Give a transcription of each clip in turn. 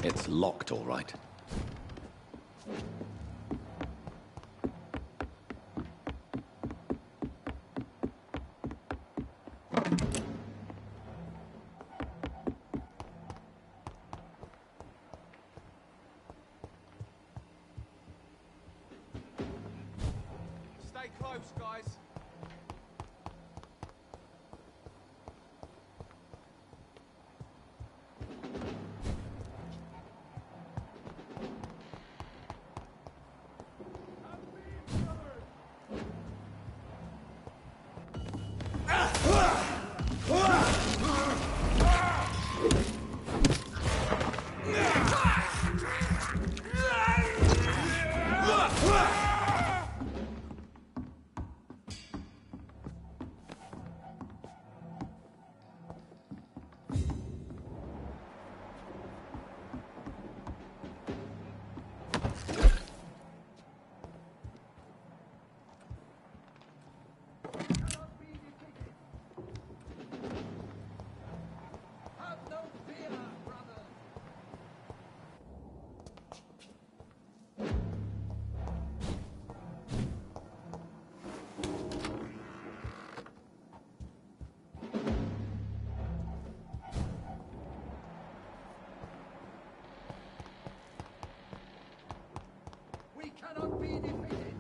It's locked, all right. Stay close, guys. Cannot be defeated.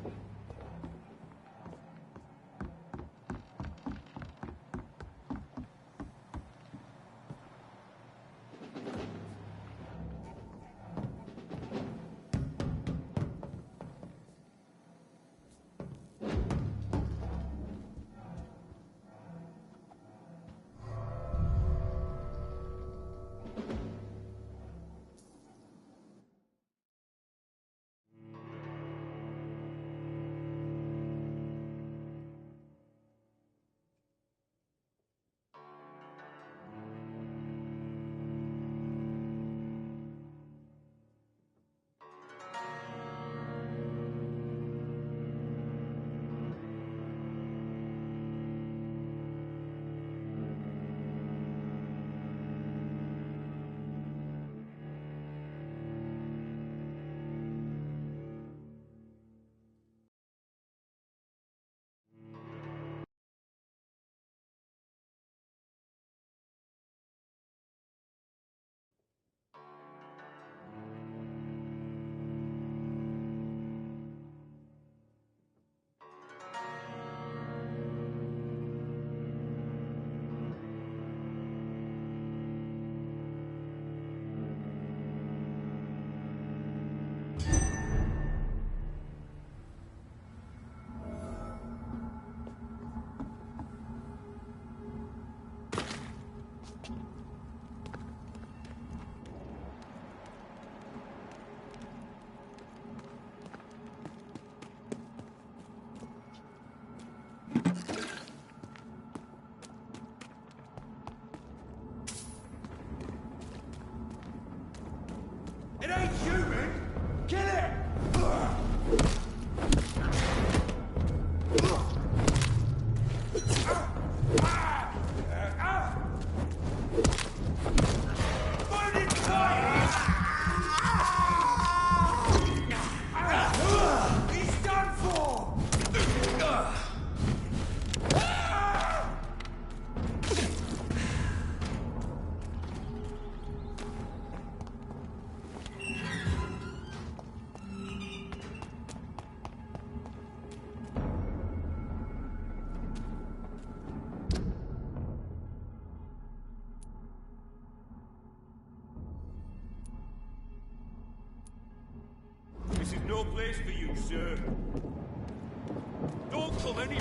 It ain't human! Kill it! Find it tight! He's done for! This is no place for you, sir. Don't come any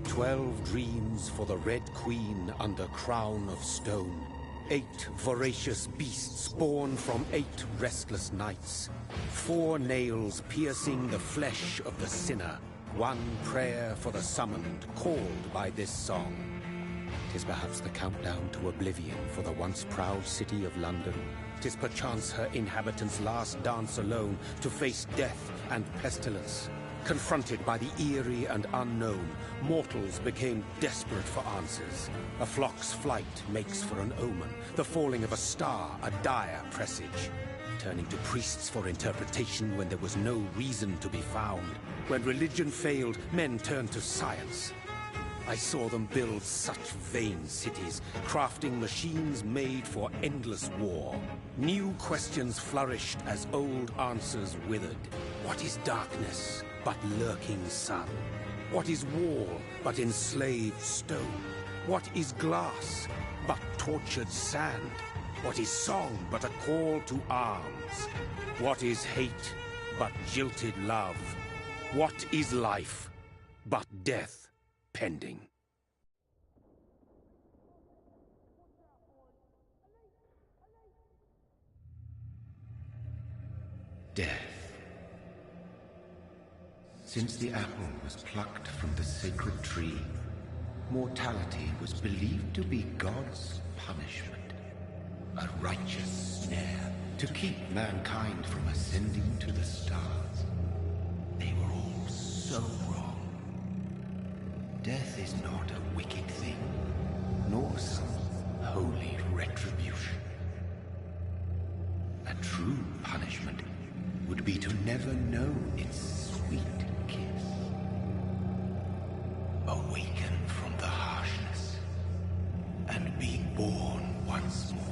12 dreams for the Red Queen under crown of stone. 8 voracious beasts born from 8 restless nights. 4 nails piercing the flesh of the sinner. 1 prayer for the summoned, called by this song. 'Tis perhaps the countdown to oblivion for the once proud city of London. 'Tis perchance her inhabitants' last dance alone to face death and pestilence. Confronted by the eerie and unknown, mortals became desperate for answers. A flock's flight makes for an omen, the falling of a star a dire presage. Turning to priests for interpretation when there was no reason to be found. When religion failed, men turned to science. I saw them build such vain cities, crafting machines made for endless war. New questions flourished as old answers withered. What is darkness but lurking sun? What is wall but enslaved stone? What is glass but tortured sand? What is song but a call to arms? What is hate but jilted love? What is life but death pending? Death. Since the apple was plucked from the sacred tree, mortality was believed to be God's punishment. A righteous snare to keep mankind from ascending to the stars. They were all so wrong. Death is not a wicked thing, nor some holy retribution. A true punishment would be to never know its sweet kiss. Awaken from the harshness and be born once more.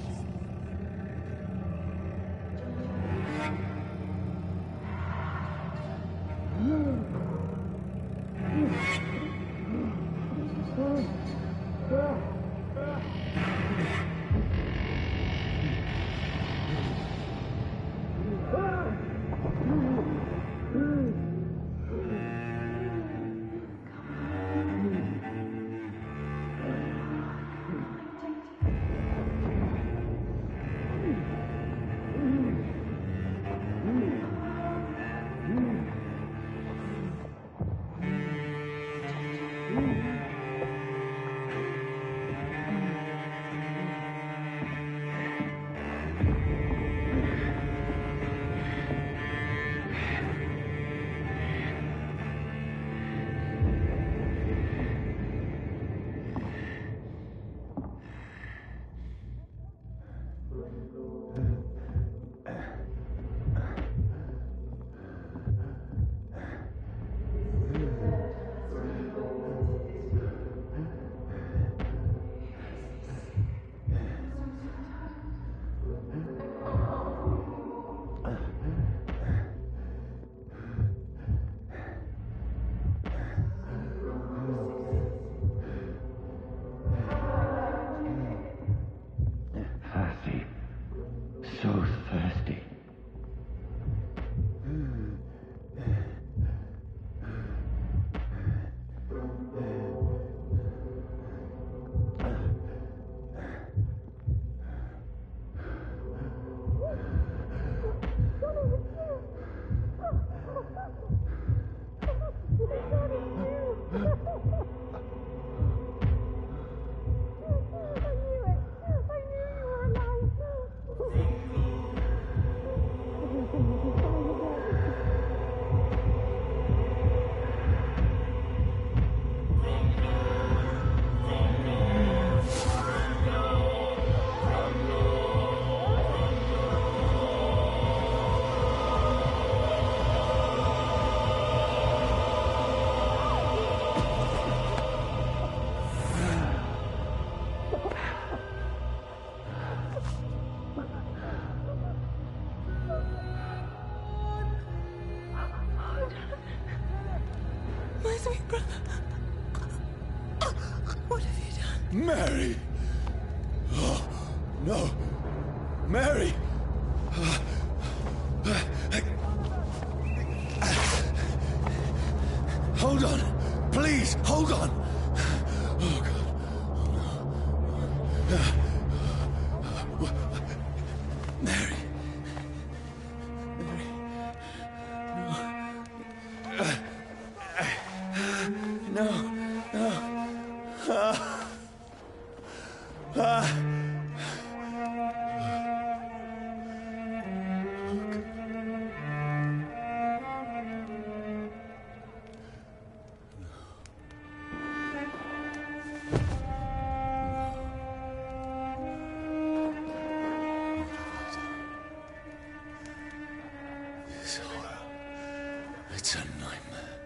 Mary! Oh, no! Mary! Hold on! Please, hold Hold on! Oh, God. Mary. Mary. No. No. This horror. It's a nightmare.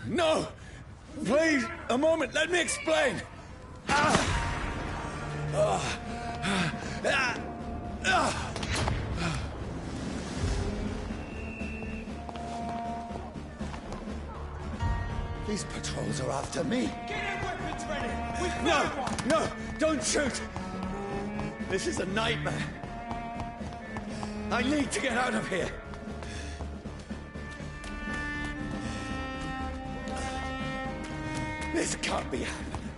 No! Please, a moment, let me explain! These patrols are after me. Get your weapons ready! We've No! got one! No! Don't shoot! This is a nightmare. I need to get out of here. This can't be happening.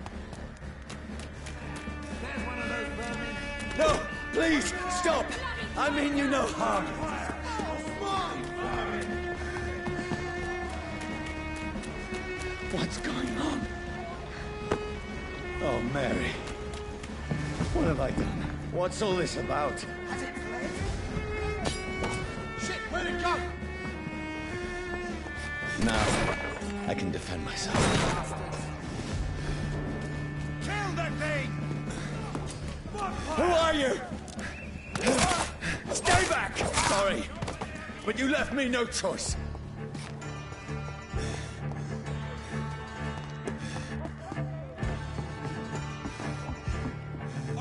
There's one of those vermin. No! Please, stop! I mean you no harm. What's going on? Oh, Mary. What have I done? What's all this about? Has it fled? Shit, where'd it go? Now, I can defend myself. Kill that thing! Who are you? Stay back! Sorry, but you left me no choice.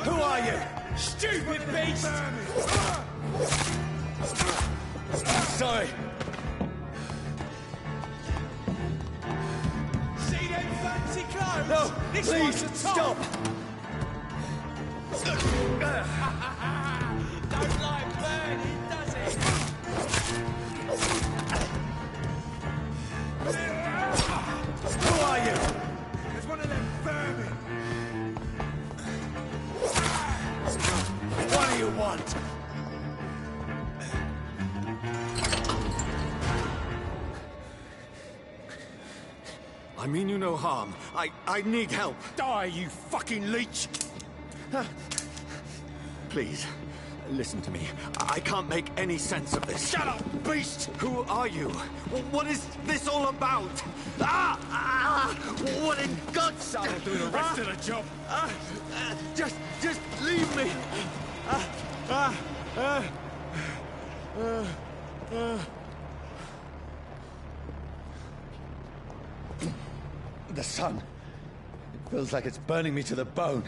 Who are you? Stupid beast! Sorry. See them fancy clothes? No, This please, one's a top. stop! Don't like burning, does it? Who are you? There's one of them vermin. What do you want? I mean you no harm. I need help. Die, you fucking leech! Please, listen to me. I can't make any sense of this. Shut up, beast! Who are you? What is this all about? What in God's name? I'll do the rest of the job. Just leave me. The sun. It feels like it's burning me to the bone.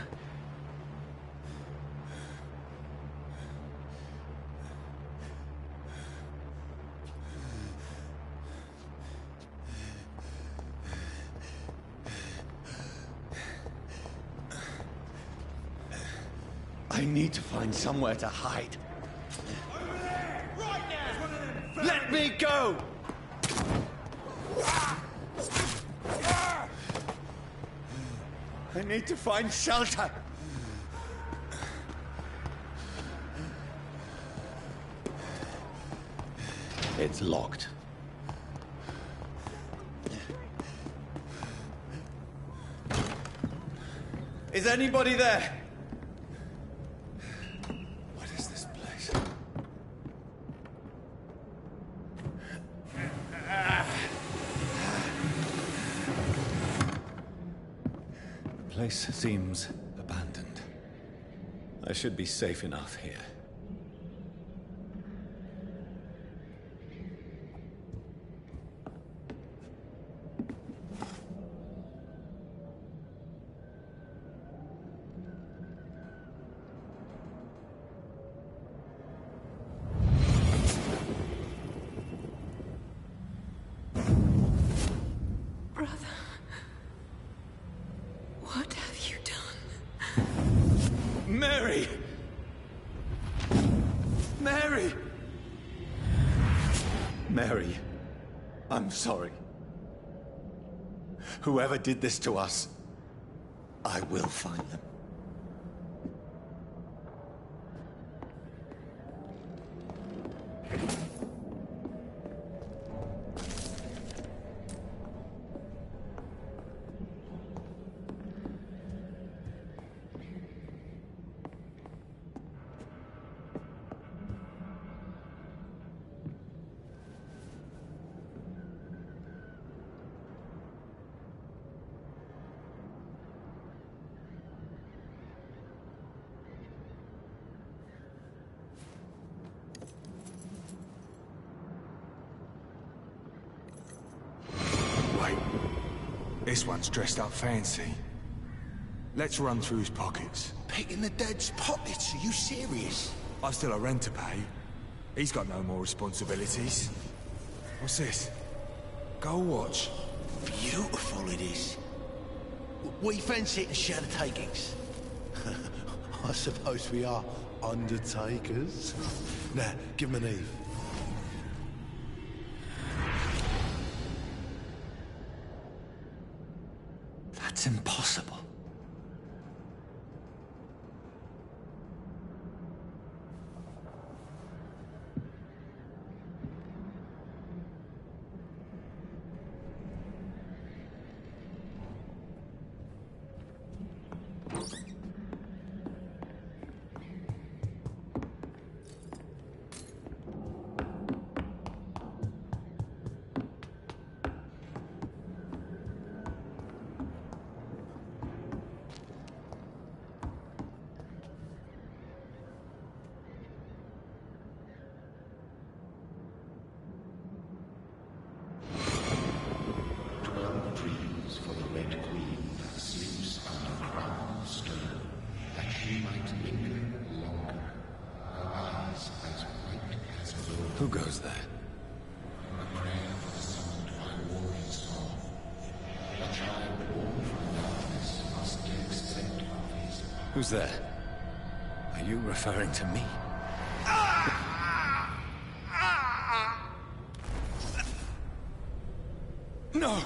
I need to find somewhere to hide. Over there! Right now! There's one of them vermin. Let me go! I need to find shelter. It's locked. Is anybody there? What is this place? The place seems abandoned. I should be safe enough here. Brother, what have you done? Mary! Mary, I'm sorry. Whoever did this to us, I will find them. This one's dressed up fancy. Let's run through his pockets. Picking the dead's pockets? Are you serious? I've still a rent to pay. He's got no more responsibilities. What's this? Gold watch. Beautiful it is. We fancy it and share the takings. I suppose we are undertakers. Now, give him an Eve. That's impossible. Who goes there? A prayer for the summoned by warring storm. A child born from darkness must accept of his. Who's there? Are you referring to me? No!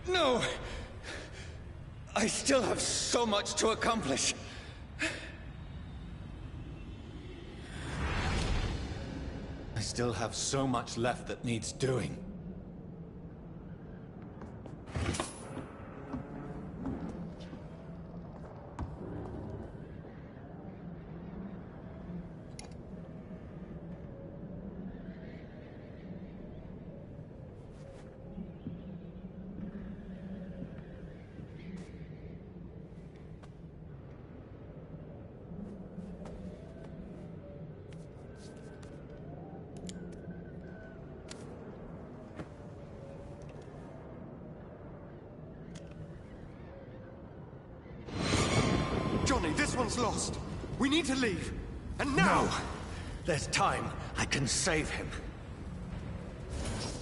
No! I still have so much to accomplish. I still have so much left that needs doing. Johnny, this one's lost. We need to leave. And now! No! There's time. I can save him.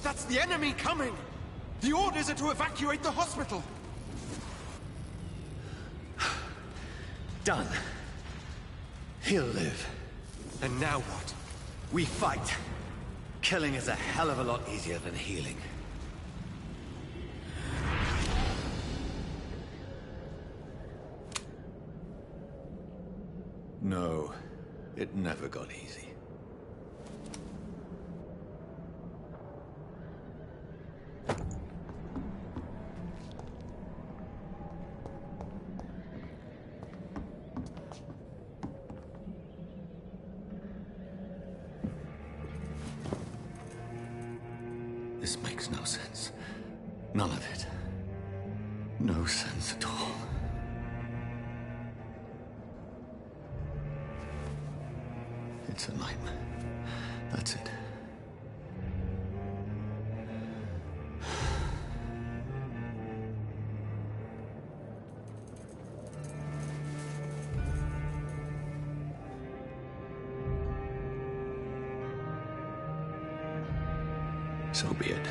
That's the enemy coming! The orders are to evacuate the hospital! Done. He'll live. And now what? We fight. Killing is a hell of a lot easier than healing. No, it never got easy. This makes no sense. None of it. No sense at all. It's a nightmare. That's it. So be it.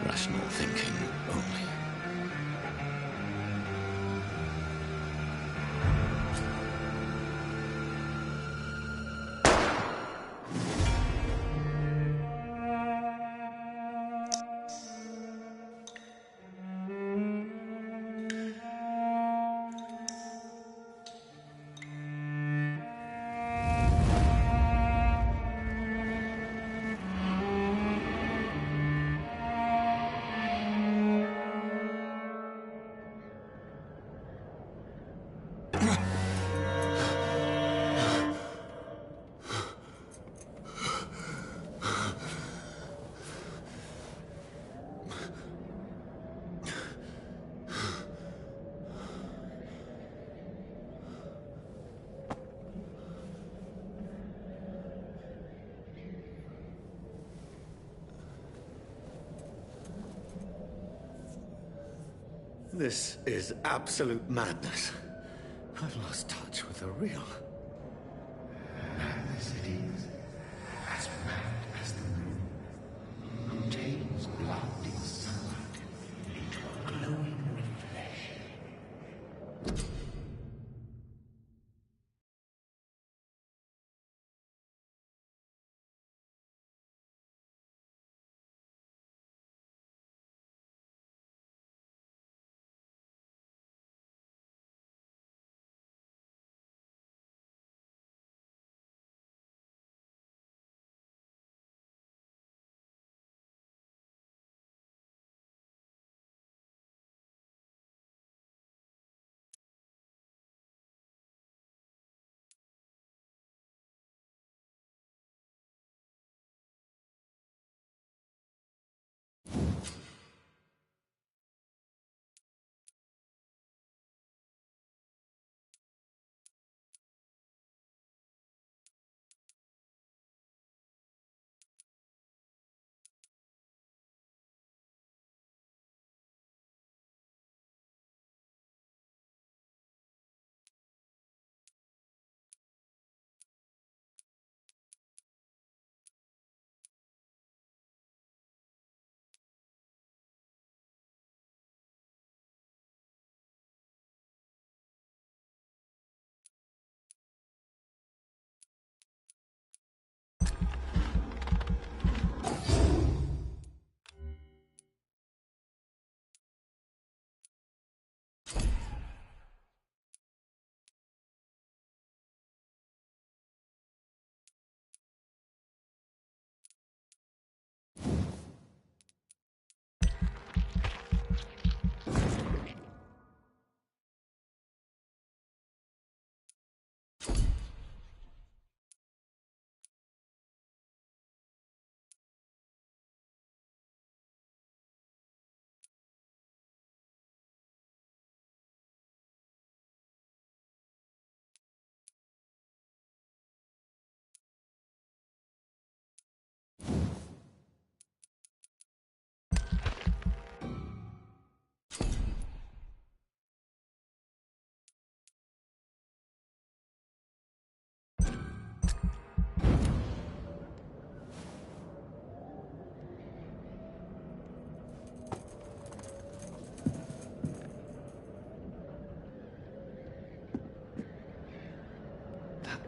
Rational thinking only. This is absolute madness. I've lost touch with the real. Madness it is, as mad as the moon, contains blood in sunlight into a glowing reflection.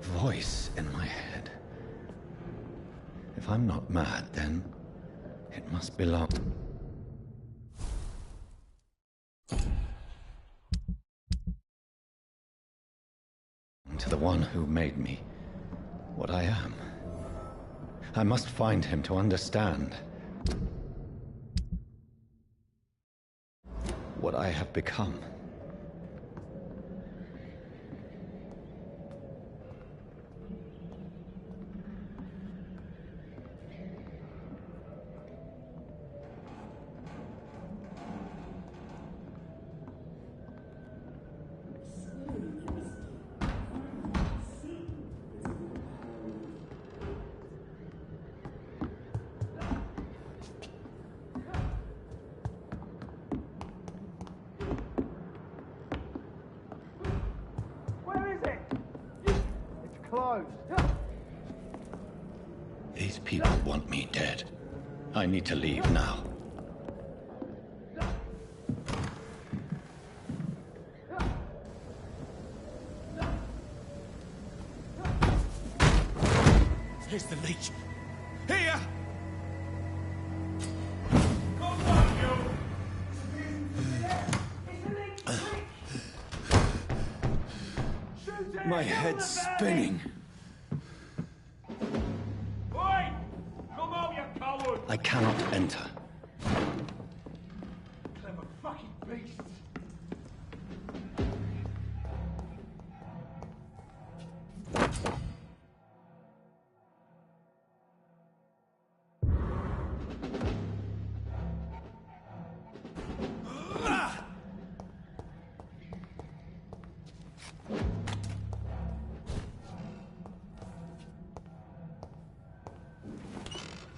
Voice in my head. If I'm not mad, then it must belong to the one who made me what I am. I must find him to understand what I have become. These people want me dead. I need to leave now. Here's the leech. Here! My head's spinning. Oi! Come out, you coward! I cannot enter. Clever fucking beasts!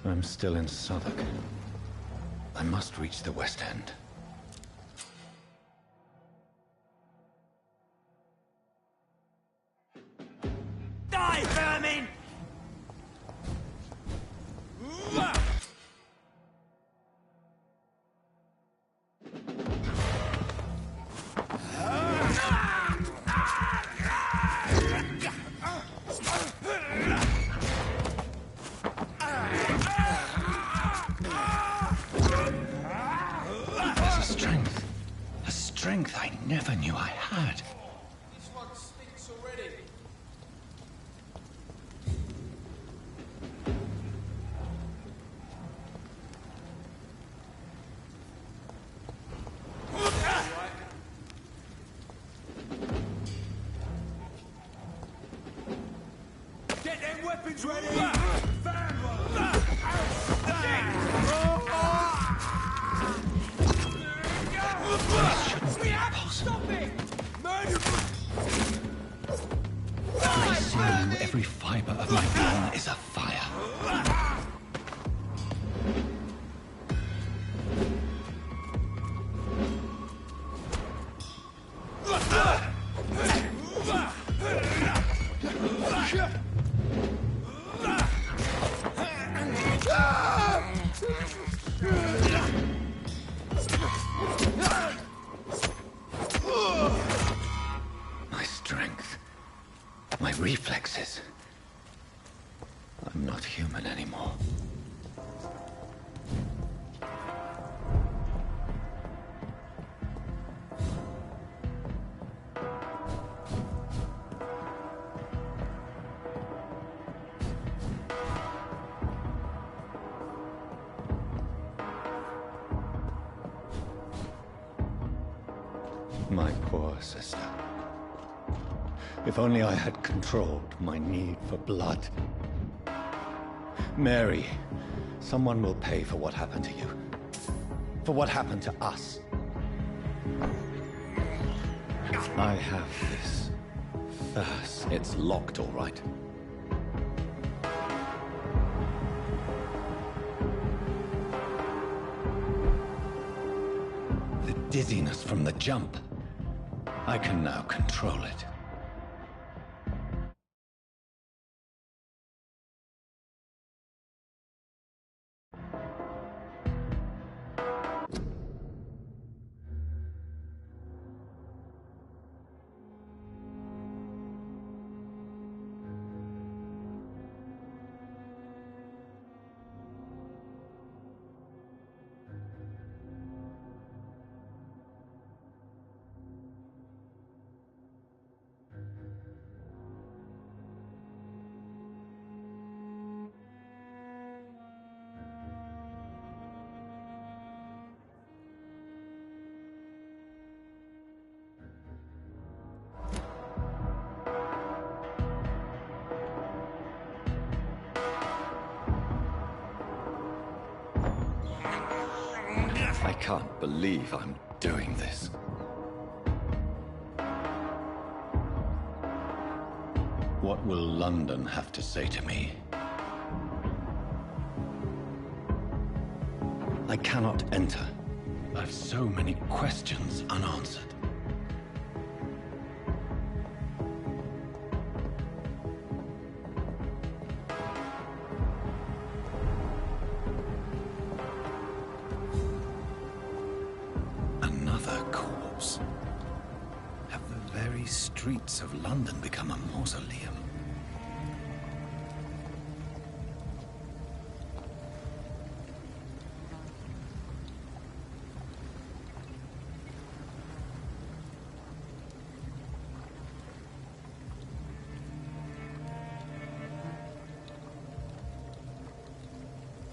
I'm still in Southwark. I must reach the West End. Die, vermin! There's a strength I never knew I had. This one stinks already. Get them weapons ready! Stop it! I see you, every fiber of my being is afire. My strength, my reflexes. I'm not human anymore. My poor sister. If only I had controlled my need for blood. Mary, someone will pay for what happened to you. For what happened to us. I have this thirst. It's locked, all right. The dizziness from the jump. I can now control it. I can't believe I'm doing this. What will London have to say to me? I cannot enter. I've so many questions unanswered. Another corpse. Have the very streets of London become a mausoleum?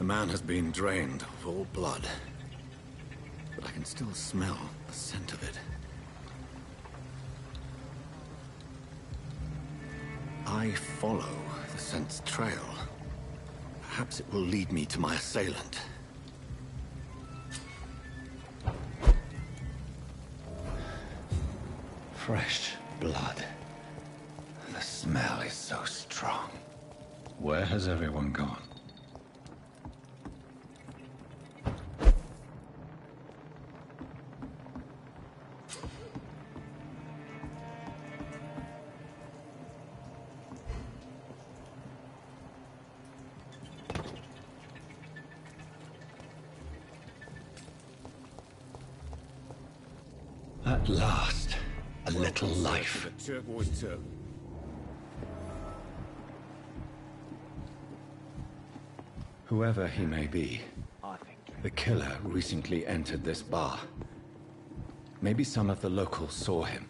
The man has been drained of all blood, but I can still smell the scent of it. I follow the scent's trail. Perhaps it will lead me to my assailant. Fresh blood. The smell is so strong. Where has everyone gone? At last, a little life. Turquoise turtle. Whoever he may be, the killer recently entered this bar. Maybe some of the locals saw him.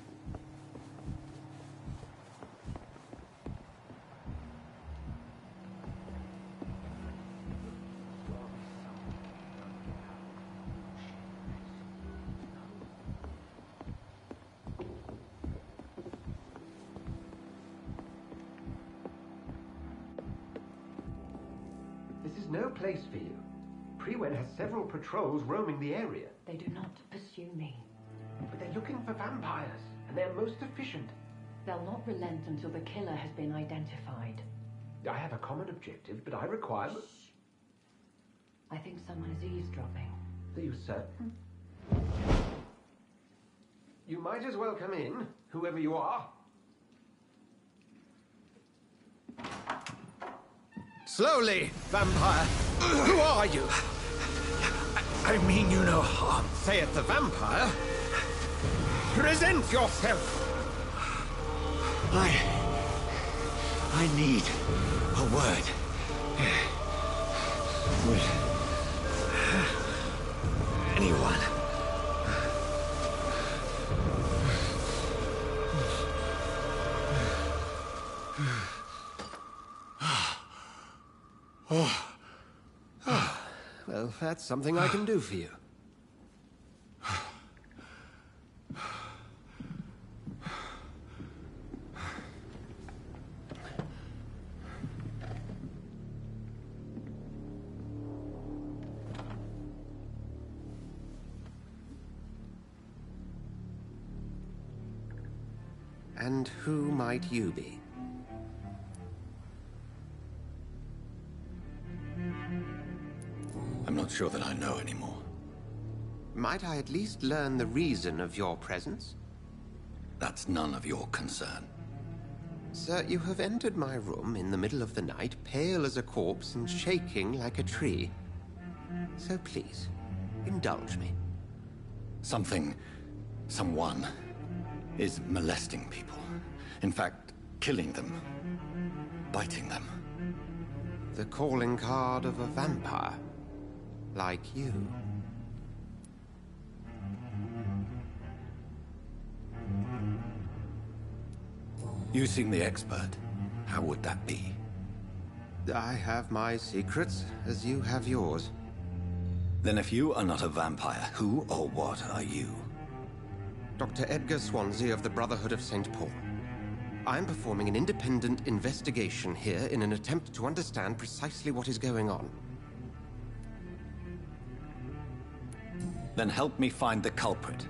This is no place for you. Prewen has several patrols roaming the area. They do not pursue me. But they're looking for vampires, and they're most efficient. They'll not relent until the killer has been identified. I have a common objective, but I require... I think someone is eavesdropping. Are you certain? You might as well come in, whoever you are. Slowly, vampire. Who are you? I mean you no harm. Say it, the vampire. Present yourself. I need a word. With anyone. Well, that's something I can do for you. And who might you be? I'm not sure that I know anymore. Might I at least learn the reason of your presence? That's none of your concern. Sir, you have entered my room in the middle of the night, pale as a corpse and shaking like a tree. So please, indulge me. Someone is molesting people. In fact, killing them. Biting them. The calling card of a vampire. Like you. You seem the expert. How would that be? I have my secrets, as you have yours. Then if you are not a vampire, who or what are you? Dr. Edgar Swansea of the Brotherhood of St. Paul. I'm performing an independent investigation here in an attempt to understand precisely what is going on. Then help me find the culprit.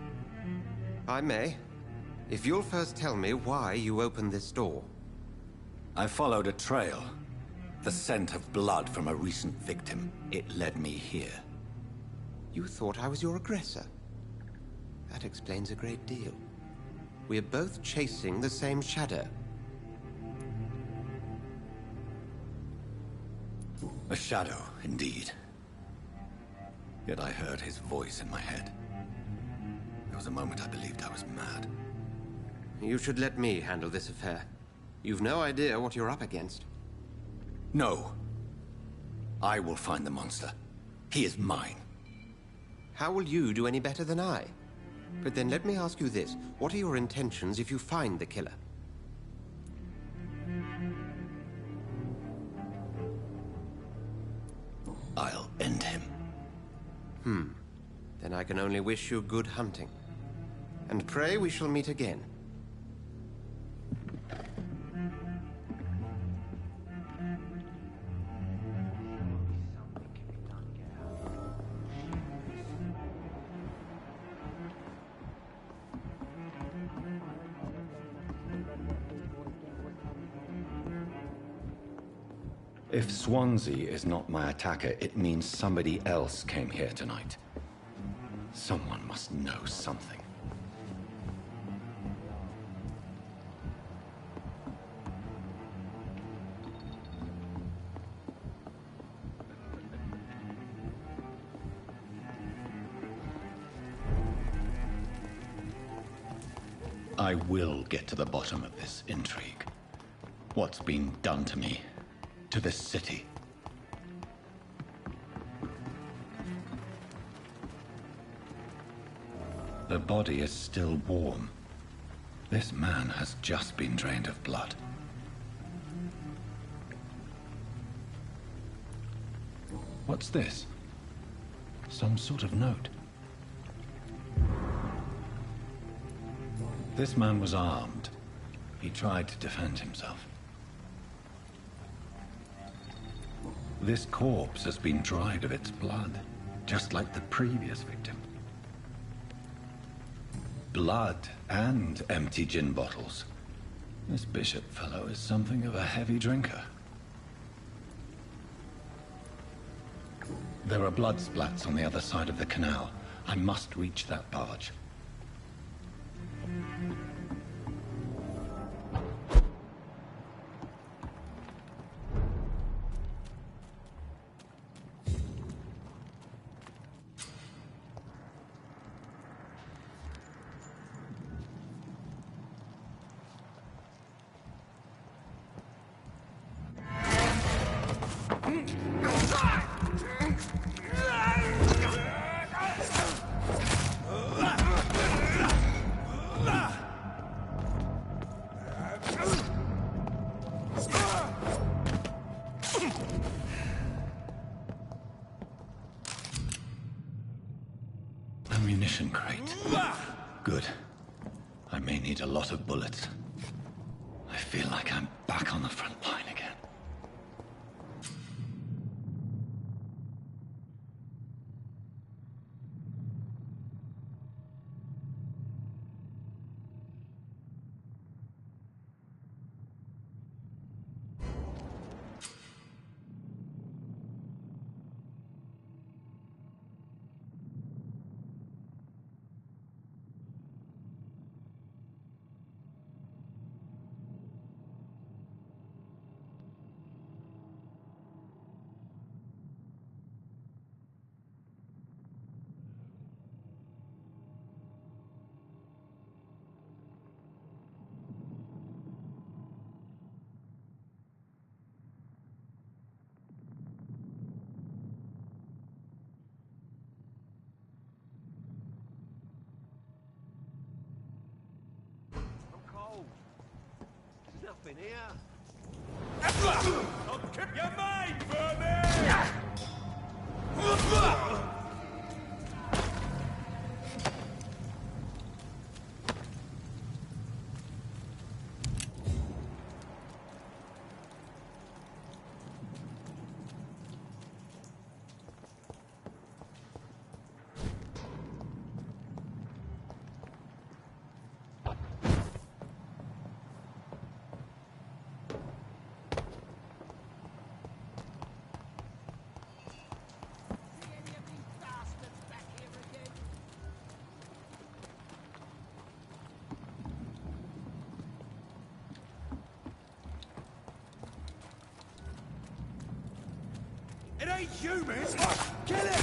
I may. If you'll first tell me why you opened this door. I followed a trail. The scent of blood from a recent victim. It led me here. You thought I was your aggressor. That explains a great deal. We're both chasing the same shadow. A shadow, indeed. Yet I heard his voice in my head. There was a moment I believed I was mad. You should let me handle this affair. You've no idea what you're up against. No. I will find the monster. He is mine. How will you do any better than I? But then let me ask you this. What are your intentions if you find the killer? I'll Then I can only wish you good hunting. And pray we shall meet again. If Swansea is not my attacker, it means somebody else came here tonight. Someone must know something. I will get to the bottom of this intrigue. What's been done to me? To this city. The body is still warm. This man has just been drained of blood. What's this? Some sort of note. This man was armed. He tried to defend himself. This corpse has been dried of its blood, just like the previous victim. Blood and empty gin bottles. This bishop fellow is something of a heavy drinker. There are blood splats on the other side of the canal. I must reach that barge. Ammunition crate. Good. I may need a lot of bullets. I feel like I'm back on the front line again. Nothing here. I'll keep your mind, vermin! It ain't human! Kill it!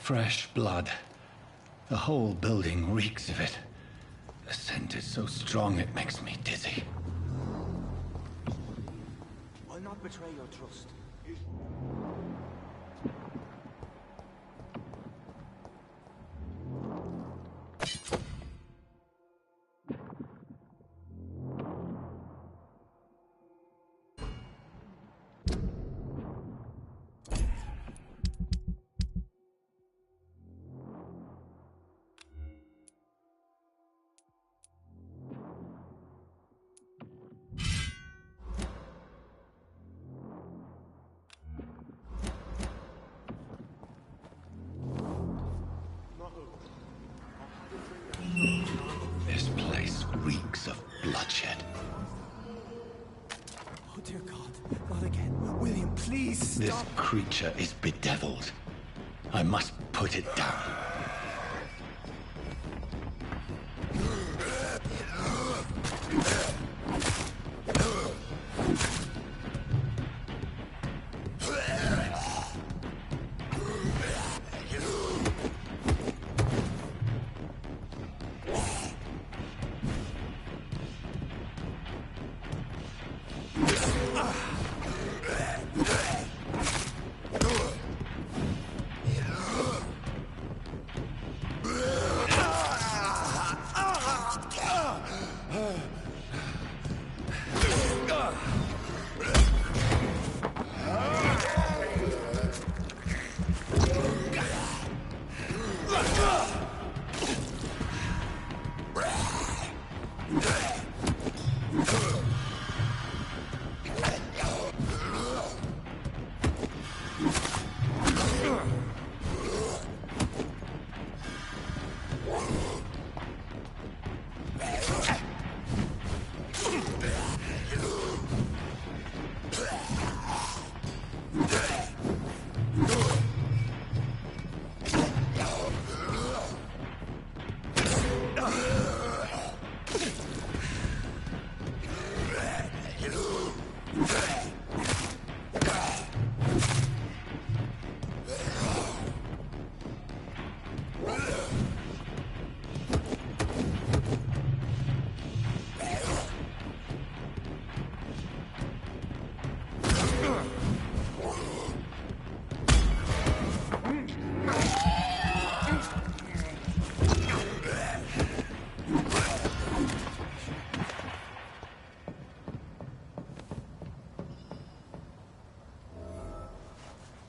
Fresh blood. The whole building reeks of it. The scent is so strong it makes me dizzy. I'll not betray your trust. This place reeks of bloodshed. Oh dear God, not again. William, please stop. This creature is bedeviled. I must put it down.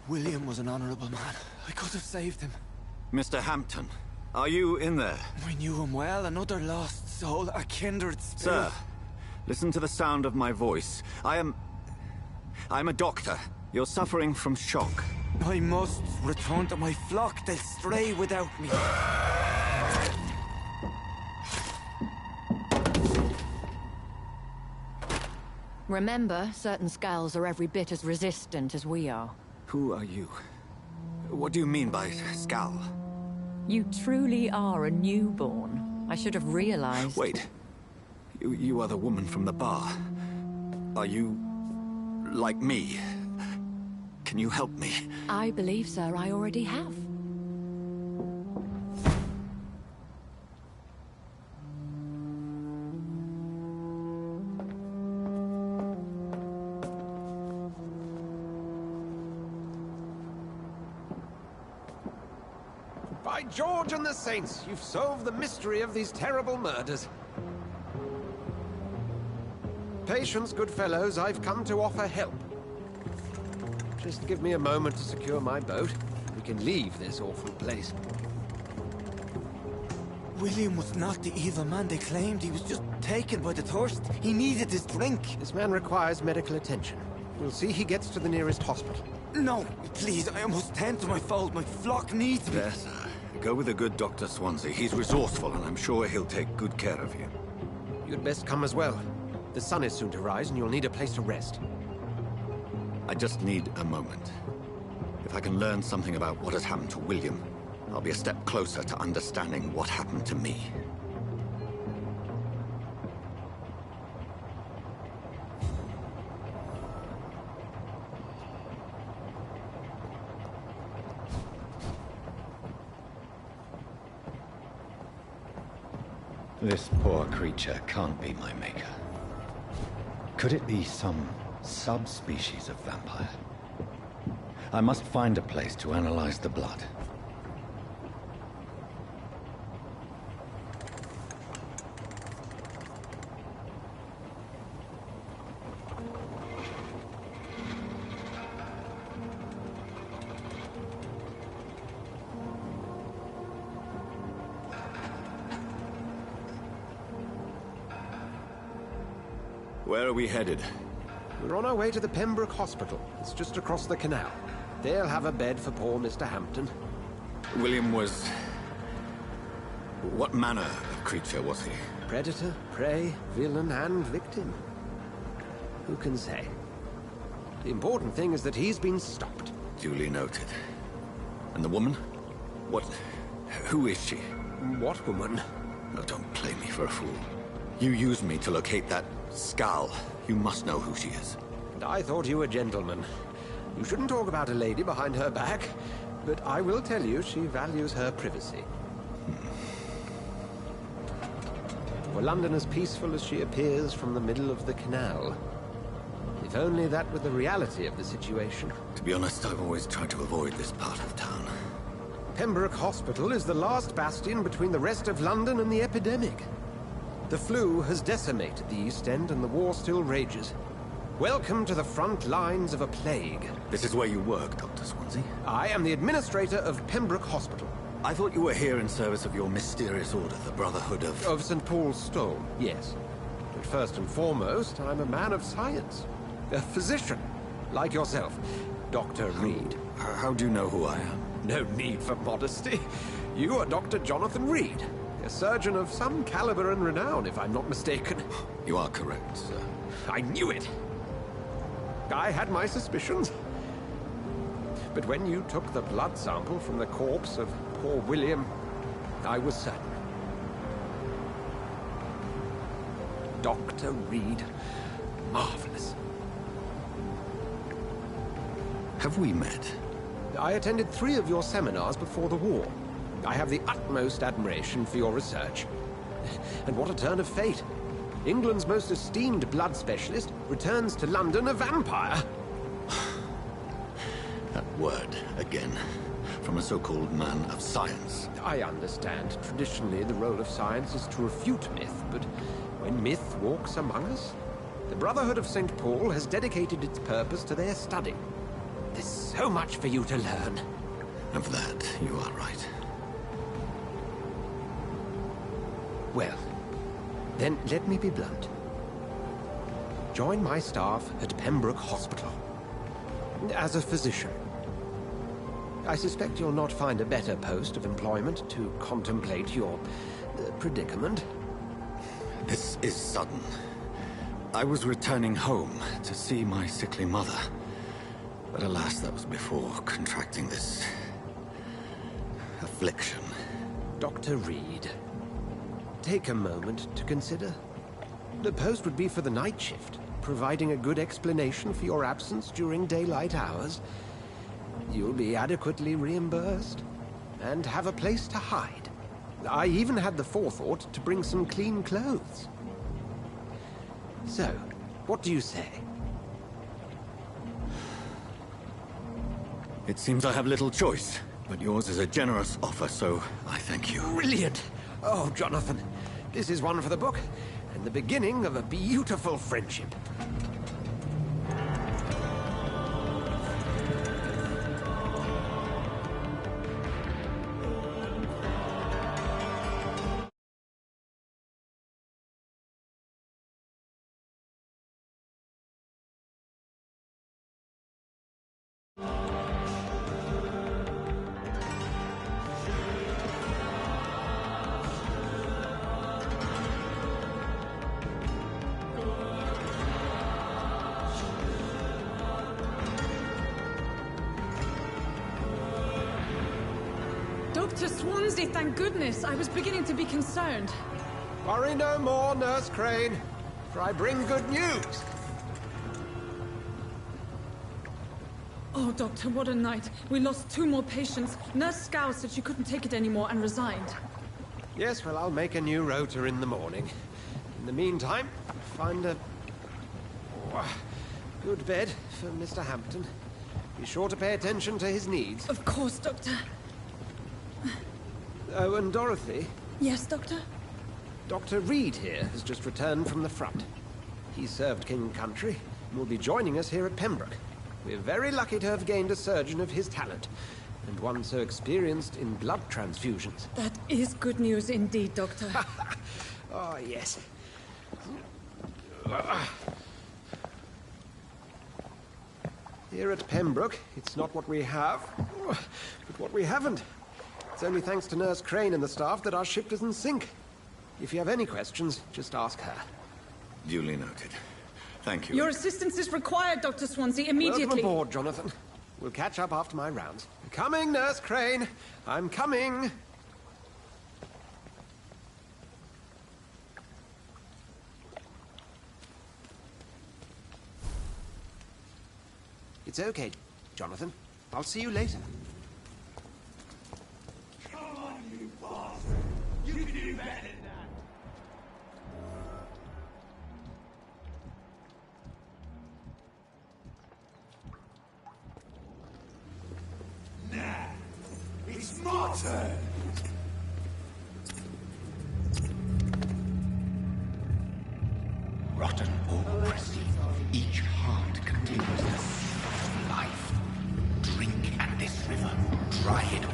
William was an honorable man. I could have saved him. Mr. Hampton, are you in there? I knew him well, another lost soul, a kindred spirit. Sir, listen to the sound of my voice. I'm a doctor. You're suffering from shock. I must return to my flock. They'll stray without me. Remember, certain skulls are every bit as resistant as we are. Who are you? What do you mean by Skal? You truly are a newborn. I should have realized. Wait. You are the woman from the bar. Are you... like me? Can you help me? I believe, sir, I already have. By George and the Saints, you've solved the mystery of these terrible murders. Patience, good fellows, I've come to offer help. Just give me a moment to secure my boat. We can leave this awful place. William was not the evil man they claimed. He was just taken by the thirst. He needed his drink. This man requires medical attention. We'll see he gets to the nearest hospital. No, please, I must tend to my fold. My flock needs me. There, sir. Go with the good Dr. Swansea. He's resourceful, and I'm sure he'll take good care of you. You'd best come as well. The sun is soon to rise, and you'll need a place to rest. I just need a moment. If I can learn something about what has happened to William, I'll be a step closer to understanding what happened to me. This poor creature can't be my maker. Could it be some subspecies of vampire? I must find a place to analyze the blood. Where are we headed? We're on our way to the Pembroke Hospital. It's just across the canal. They'll have a bed for poor Mr. Hampton. William was... What manner of creature was he? Predator, prey, villain, and victim. Who can say? The important thing is that he's been stopped. Duly noted. And the woman? What... Who is she? What woman? Oh, don't play me for a fool. You used me to locate that skull. You must know who she is. And I thought you a gentleman. You shouldn't talk about a lady behind her back, but I will tell you she values her privacy. Were London as peaceful as she appears from the middle of the canal? If only that were the reality of the situation. To be honest, I've always tried to avoid this part of town. Pembroke Hospital is the last bastion between the rest of London and the epidemic. The flu has decimated the East End and the war still rages. Welcome to the front lines of a plague. This is where you work, Dr. Swansea? I am the administrator of Pembroke Hospital. I thought you were here in service of your mysterious order, the Brotherhood of... Of St. Paul's Stone, yes. But first and foremost, I'm a man of science. A physician, like yourself, Dr. Reed. How do you know who I am? No need for modesty. You are Dr. Jonathan Reed. A surgeon of some caliber and renown, if I'm not mistaken. You are correct, sir. I knew it! I had my suspicions. But when you took the blood sample from the corpse of poor William, I was certain. Dr. Reed. Marvelous. Have we met? I attended 3 of your seminars before the war. I have the utmost admiration for your research. And what a turn of fate. England's most esteemed blood specialist returns to London a vampire. That word, again. From a so-called man of science. I understand. Traditionally, the role of science is to refute myth, but when myth walks among us, the Brotherhood of St. Paul has dedicated its purpose to their study. There's so much for you to learn. And for that, you are right. Well, then let me be blunt. Join my staff at Pembroke Hospital. As a physician. I suspect you'll not find a better post of employment to contemplate your predicament. This is sudden. I was returning home to see my sickly mother. But alas, that was before contracting this... affliction. Dr. Reed, take a moment to consider. The post would be for the night shift, providing a good explanation for your absence during daylight hours. You'll be adequately reimbursed, and have a place to hide. I even had the forethought to bring some clean clothes. So, what do you say? It seems I have little choice, but yours is a generous offer, so I thank you. Brilliant! Oh, Jonathan, this is one for the book, and the beginning of a beautiful friendship. Dr. Swansea, thank goodness. I was beginning to be concerned. Worry no more, Nurse Crane, for I bring good news. Oh, Doctor, what a night. We lost 2 more patients. Nurse Scow said she couldn't take it anymore and resigned. Yes, well, I'll make a new rota in the morning. In the meantime, find a good bed for Mr. Hampton. Be sure to pay attention to his needs. Of course, Doctor. Oh, and Dorothy? Yes, Doctor? Dr. Reed here has just returned from the front. He served King Country and will be joining us here at Pembroke. We're very lucky to have gained a surgeon of his talent, and one so experienced in blood transfusions. That is good news indeed, Doctor. Oh, yes. Here at Pembroke, it's not what we have, but what we haven't. It's only thanks to Nurse Crane and the staff that our ship doesn't sink. If you have any questions, just ask her. Duly noted. Thank you. Your assistance is required, Dr. Swansea, immediately. Welcome aboard, Jonathan. We'll catch up after my rounds. Coming, Nurse Crane. I'm coming. It's okay, Jonathan. I'll see you later. Come on, you bastard! You can do better than that! Nah! It's my turn! Rotten or pristine, each heart contains the seed of life. Drink at this river, dry it all.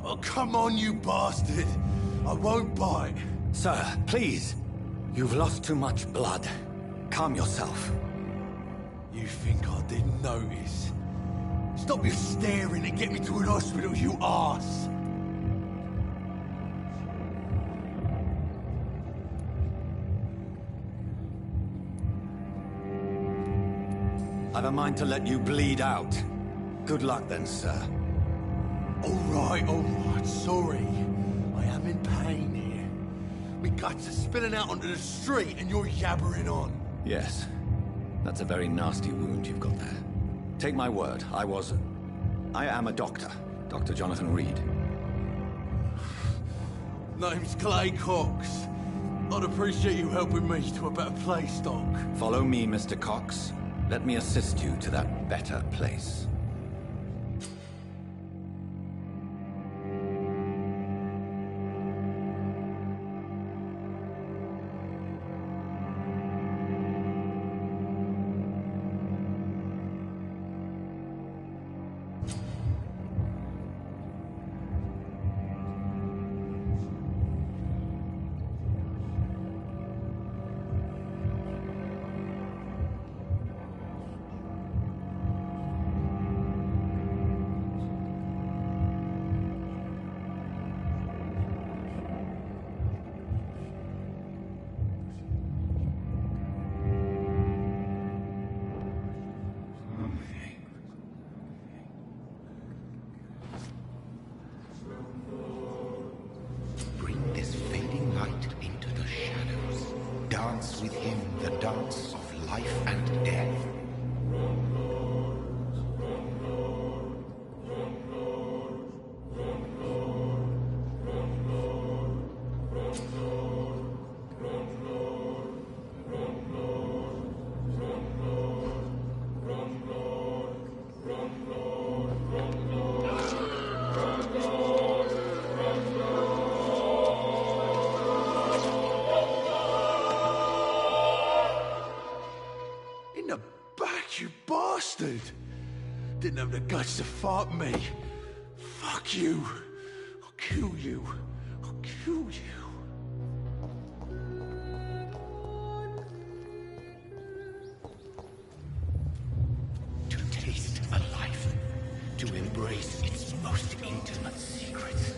Oh, come on, you bastard! I won't bite. Sir, please. You've lost too much blood. Calm yourself. You think I didn't notice? Stop your staring and get me to an hospital, you arse! I've a mind to let you bleed out. Good luck then, sir. All right, sorry. I am in pain here. My guts are spilling out onto the street and you're yabbering on. Yes. That's a very nasty wound you've got there. Take my word, I am a doctor. Dr. Jonathan Reed. Name's Clay Cox. I'd appreciate you helping me to a better place, Doc. Follow me, Mr. Cox. Let me assist you to that better place. Bring this fading light into the shadows. Dance with him the dance of life and death. In the back, you bastard! Didn't have the guts to fight me. Fuck you. I'll kill you. I'll kill you. To taste a life, to embrace its most intimate secrets.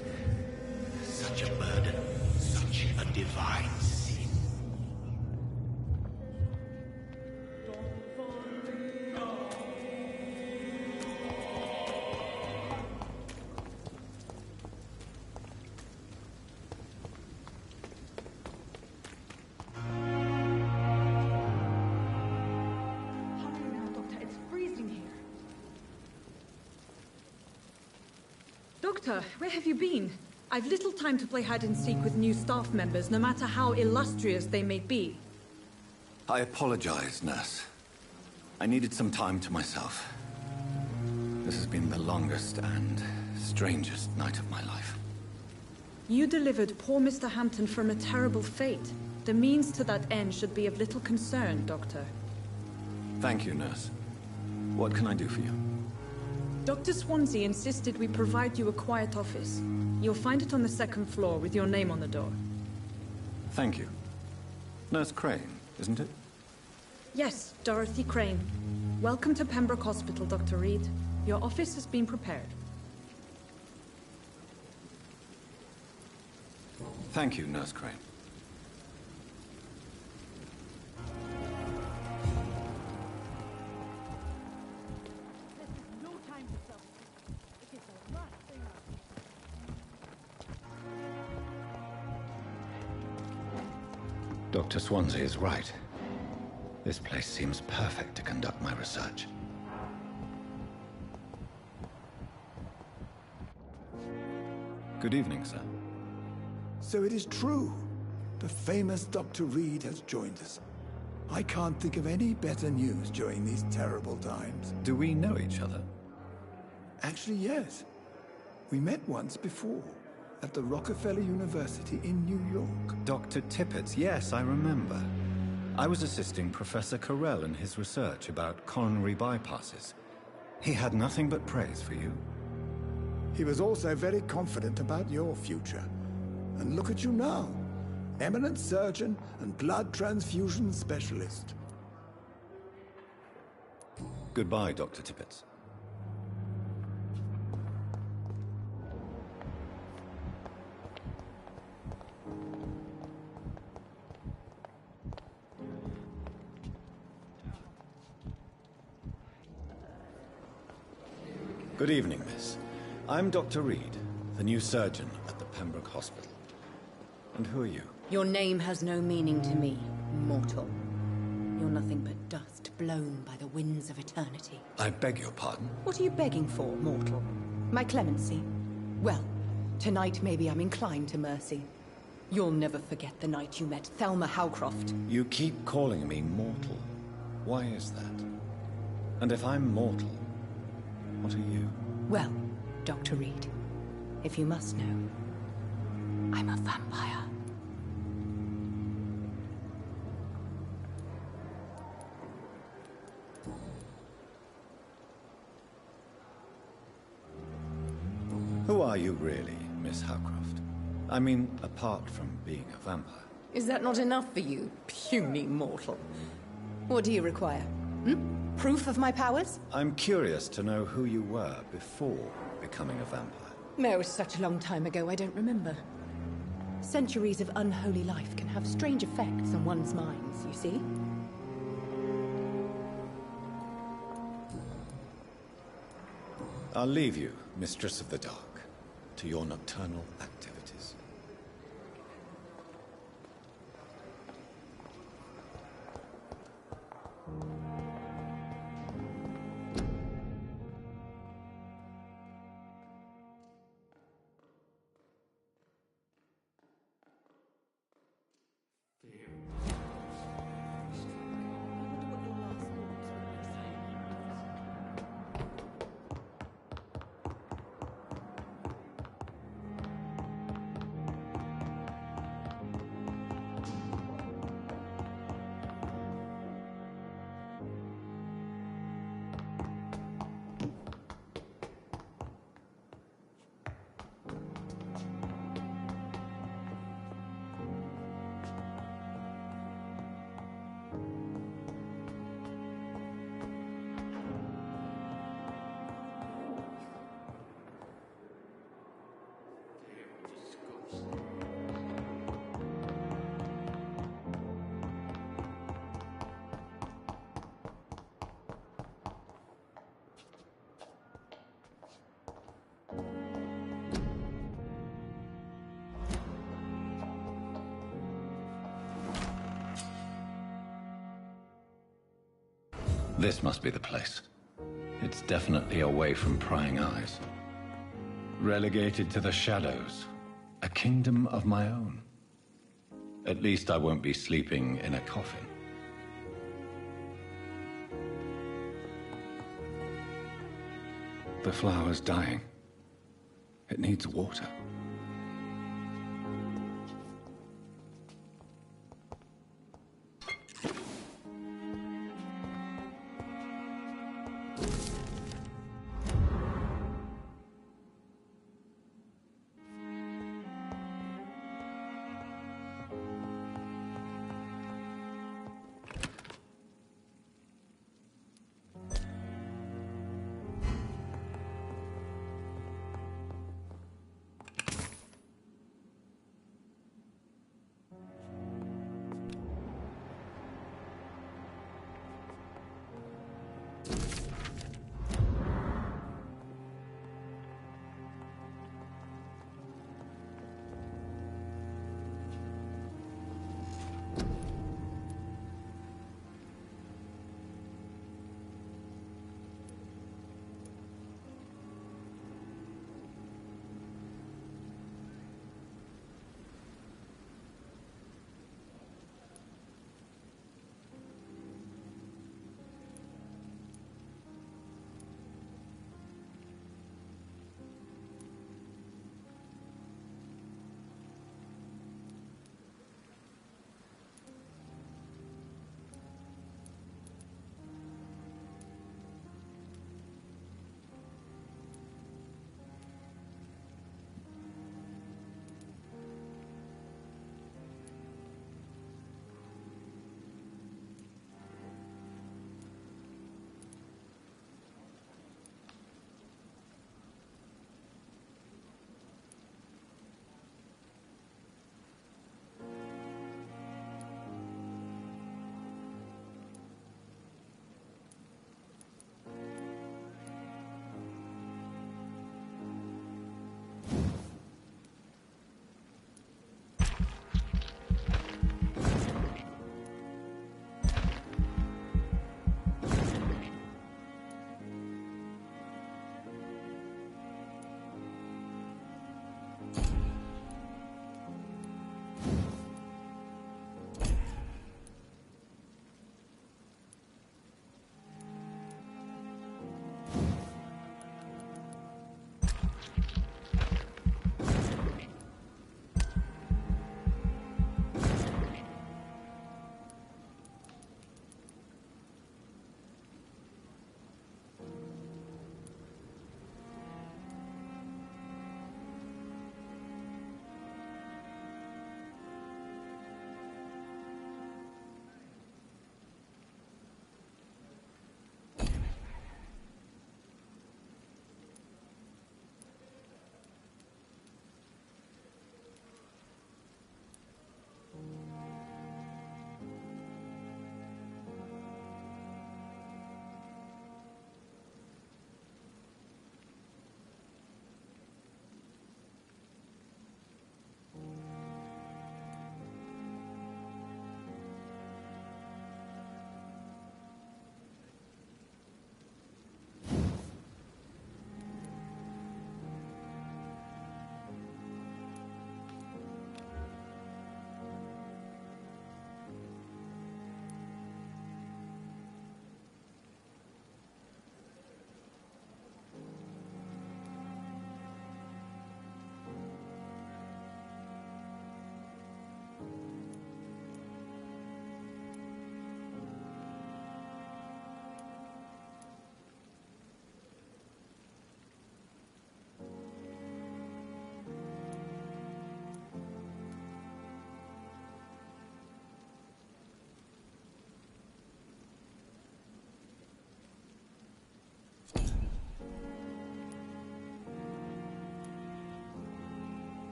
Such a burden, such a divine sin. Hurry now, Doctor. It's freezing here. Doctor, where have you been? I've little time to play hide-and-seek with new staff members, no matter how illustrious they may be. I apologize, nurse. I needed some time to myself. This has been the longest and strangest night of my life. You delivered poor Mr. Hampton from a terrible fate. The means to that end should be of little concern, Doctor. Thank you, nurse. What can I do for you? Dr. Swansea insisted we provide you a quiet office. You'll find it on the second floor with your name on the door. Thank you. Nurse Crane, isn't it? Yes, Dorothy Crane. Welcome to Pembroke Hospital, Dr. Reed. Your office has been prepared. Thank you, Nurse Crane. Dr. Swansea is right. This place seems perfect to conduct my research. Good evening, sir. So it is true. The famous Dr. Reed has joined us. I can't think of any better news during these terrible times. Do we know each other? Actually, yes. We met once before, at the Rockefeller University in New York. Dr. Tippett, yes, I remember. I was assisting Professor Carell in his research about coronary bypasses. He had nothing but praise for you. He was also very confident about your future. And look at you now. Eminent surgeon and blood transfusion specialist. Goodbye, Dr. Tippett. Good evening, miss. I'm Dr. Reed, the new surgeon at the Pembroke Hospital. And who are you? Your name has no meaning to me, mortal. You're nothing but dust blown by the winds of eternity. I beg your pardon? What are you begging for, mortal? My clemency? Well, tonight maybe I'm inclined to mercy. You'll never forget the night you met Thelma Howcroft. You keep calling me mortal. Why is that? And if I'm mortal, what are you? Well, Dr. Reed, if you must know, I'm a vampire. Who are you really, Miss Howcroft? I mean, apart from being a vampire. Is that not enough for you, puny mortal? What do you require? Proof of my powers? I'm curious to know who you were before becoming a vampire. No, it was such a long time ago, I don't remember. Centuries of unholy life can have strange effects on one's minds, you see? I'll leave you, Mistress of the Dark, to your nocturnal activities. This must be the place. It's definitely away from prying eyes. Relegated to the shadows. A kingdom of my own. At least I won't be sleeping in a coffin. The flower's dying. It needs water.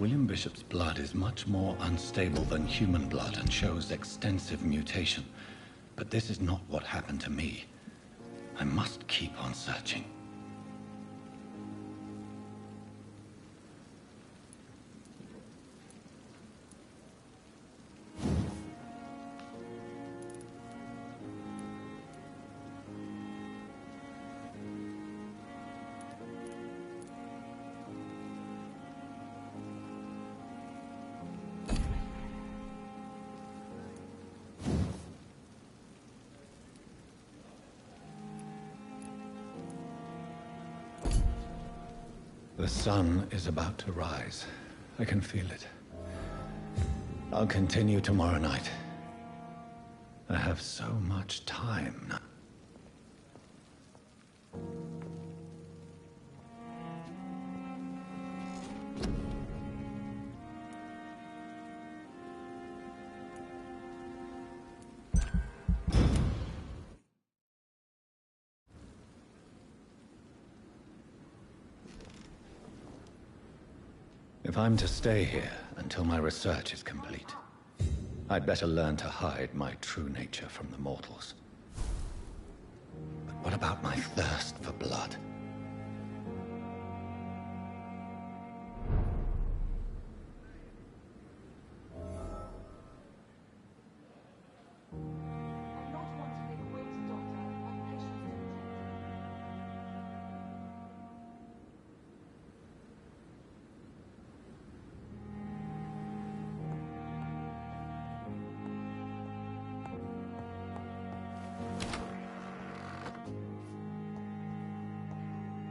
William Bishop's blood is much more unstable than human blood and shows extensive mutation. But this is not what happened to me. I must keep on searching. The sun is about to rise. I can feel it. I'll continue tomorrow night. I have so much time now. If I'm to stay here until my research is complete, I'd better learn to hide my true nature from the mortals. But what about my thirst for blood?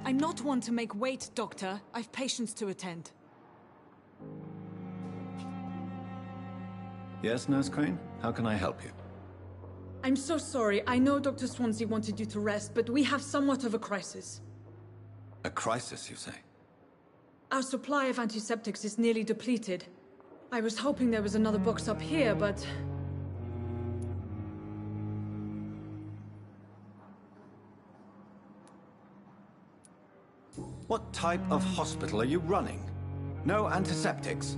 I'm not one to make wait, Doctor. I've patients to attend. Yes, Nurse Crane? How can I help you? I'm so sorry. I know Dr. Swansea wanted you to rest, but we have somewhat of a crisis. A crisis, you say? Our supply of antiseptics is nearly depleted. I was hoping there was another box up here, but... What type of hospital are you running? No antiseptics?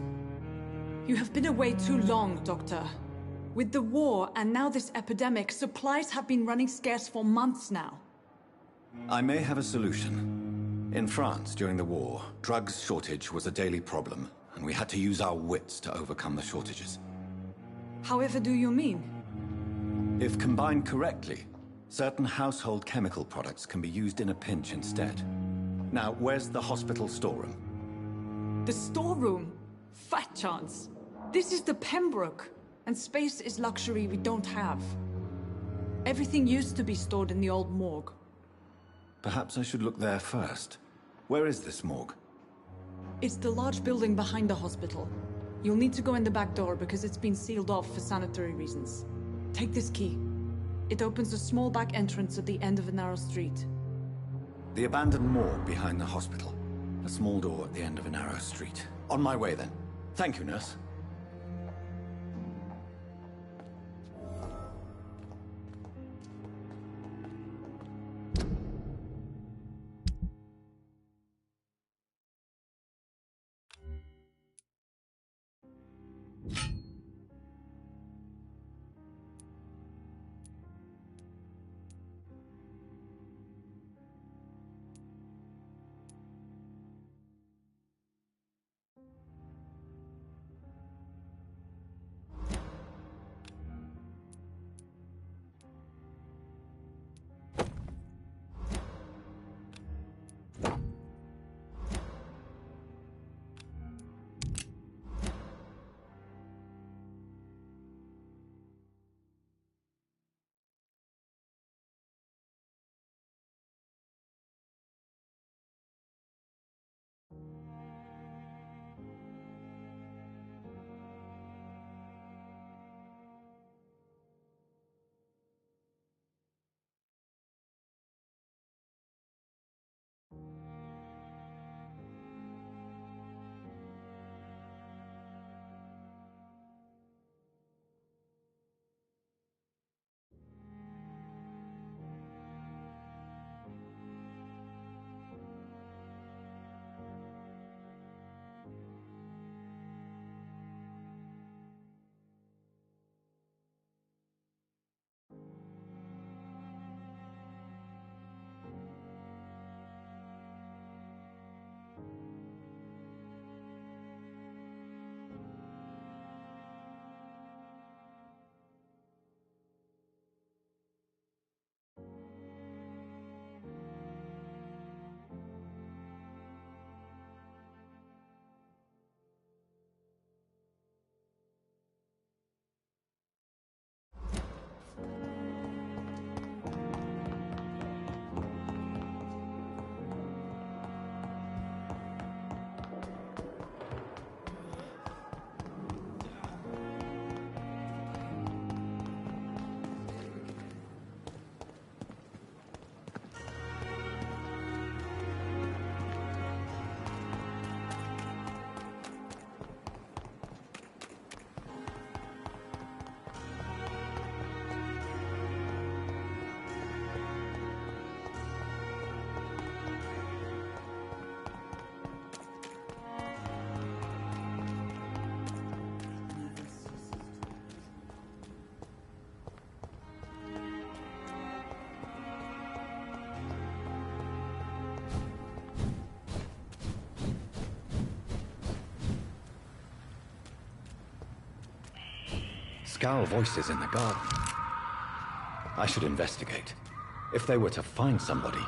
You have been away too long, Doctor. With the war and now this epidemic, supplies have been running scarce for months now. I may have a solution. In France, during the war, drugs shortage was a daily problem, and we had to use our wits to overcome the shortages. However do you mean? If combined correctly, certain household chemical products can be used in a pinch instead. Now, where's the hospital storeroom? The storeroom? Fat chance. This is the Pembroke, and space is luxury we don't have. Everything used to be stored in the old morgue. Perhaps I should look there first. Where is this morgue? It's the large building behind the hospital. You'll need to go in the back door because it's been sealed off for sanitary reasons. Take this key. It opens a small back entrance at the end of a narrow street. The abandoned morgue behind the hospital. A small door at the end of a narrow street. On my way, then. Thank you, nurse. Skal voices in the garden. I should investigate. If they were to find somebody...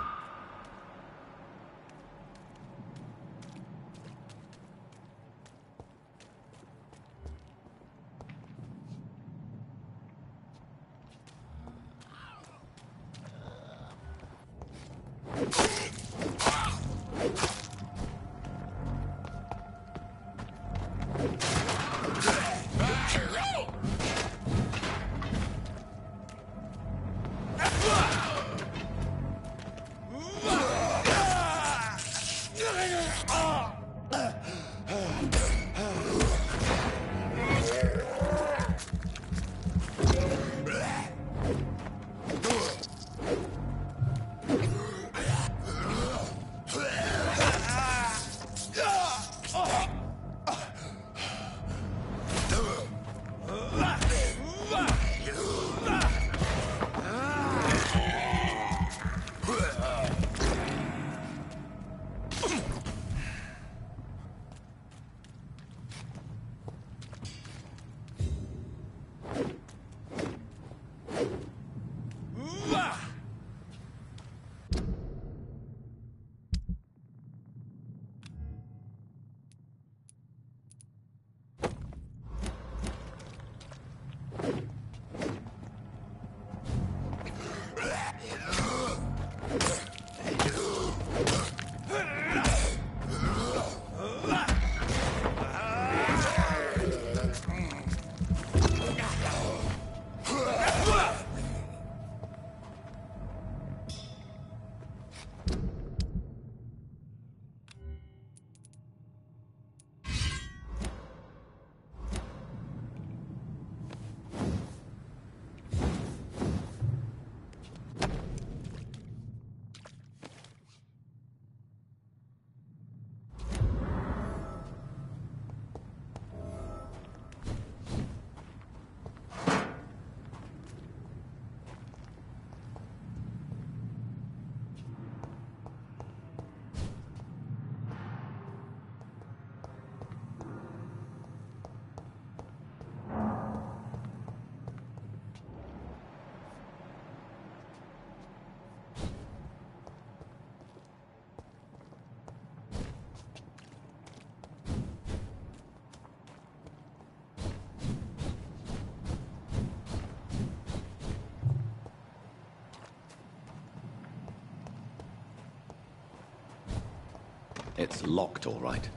It's locked, all right.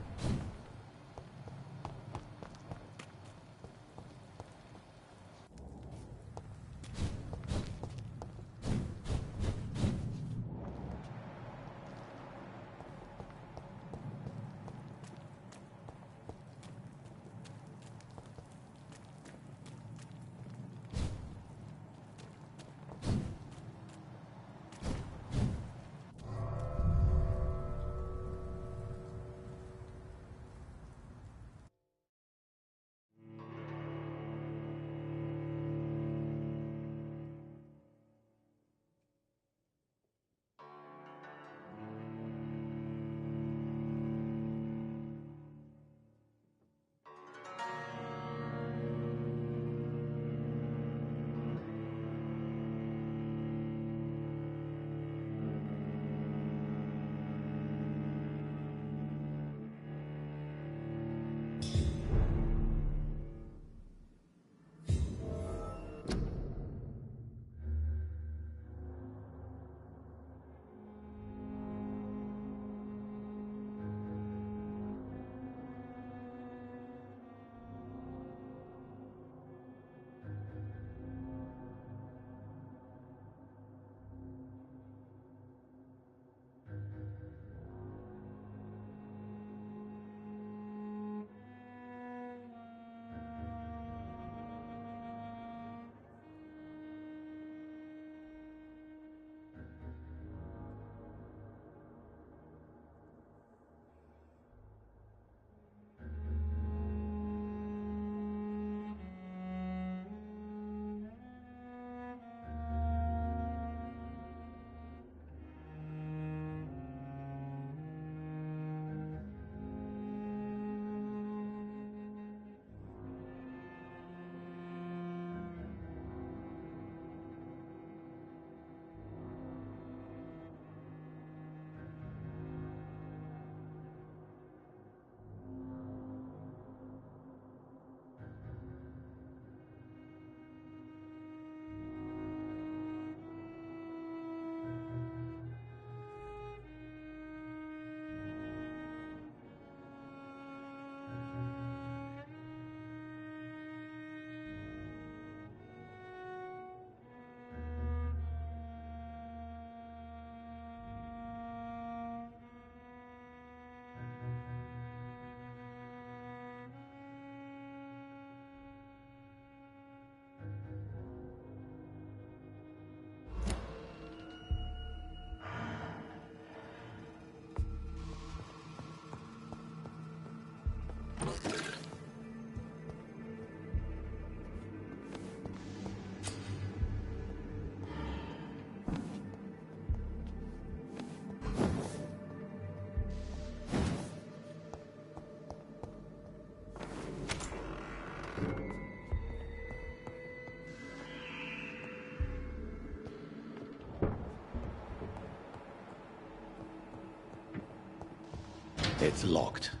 It's locked.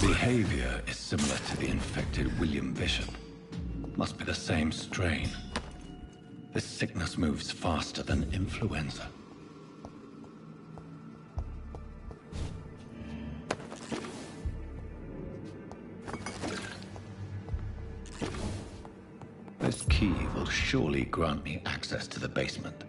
Behavior is similar to the infected William Bishop. Must be the same strain. This sickness moves faster than influenza. This key will surely grant me access to the basement.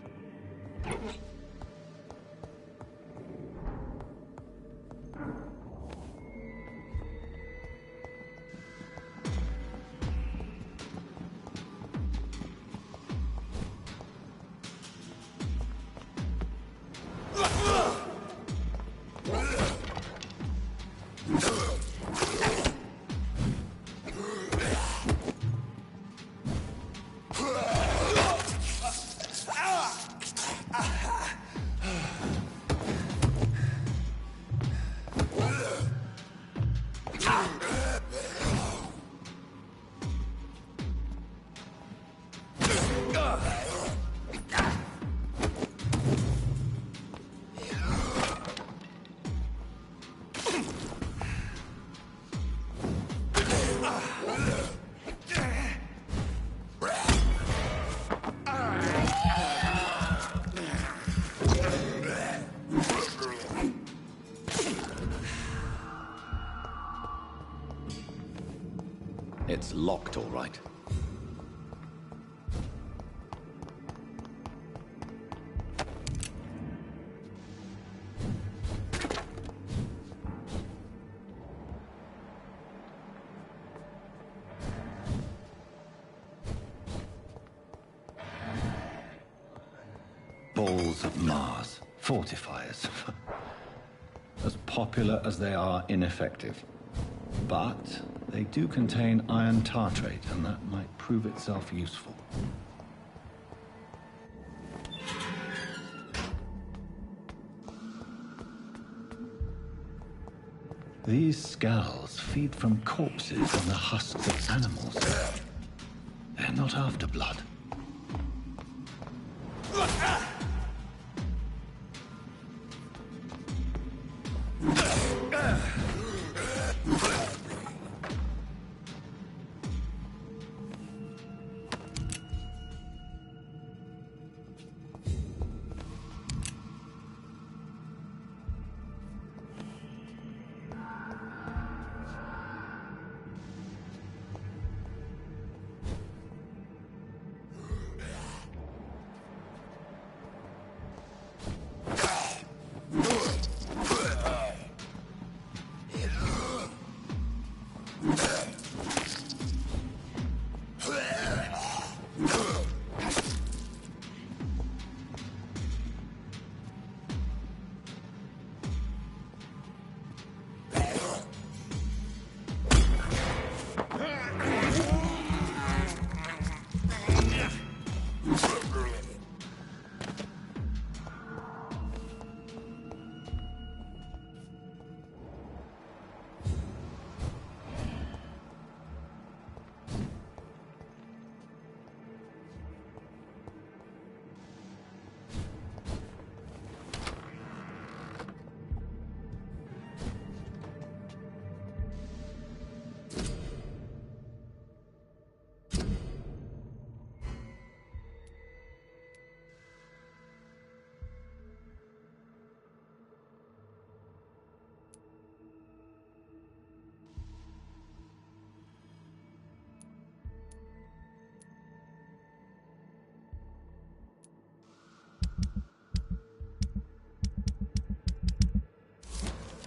It's locked, all right. Balls of Mars, fortifiers. As popular as they are ineffective. But they do contain iron tartrate, and that might prove itself useful. These scals feed from corpses and the husks of animals. They're not after blood.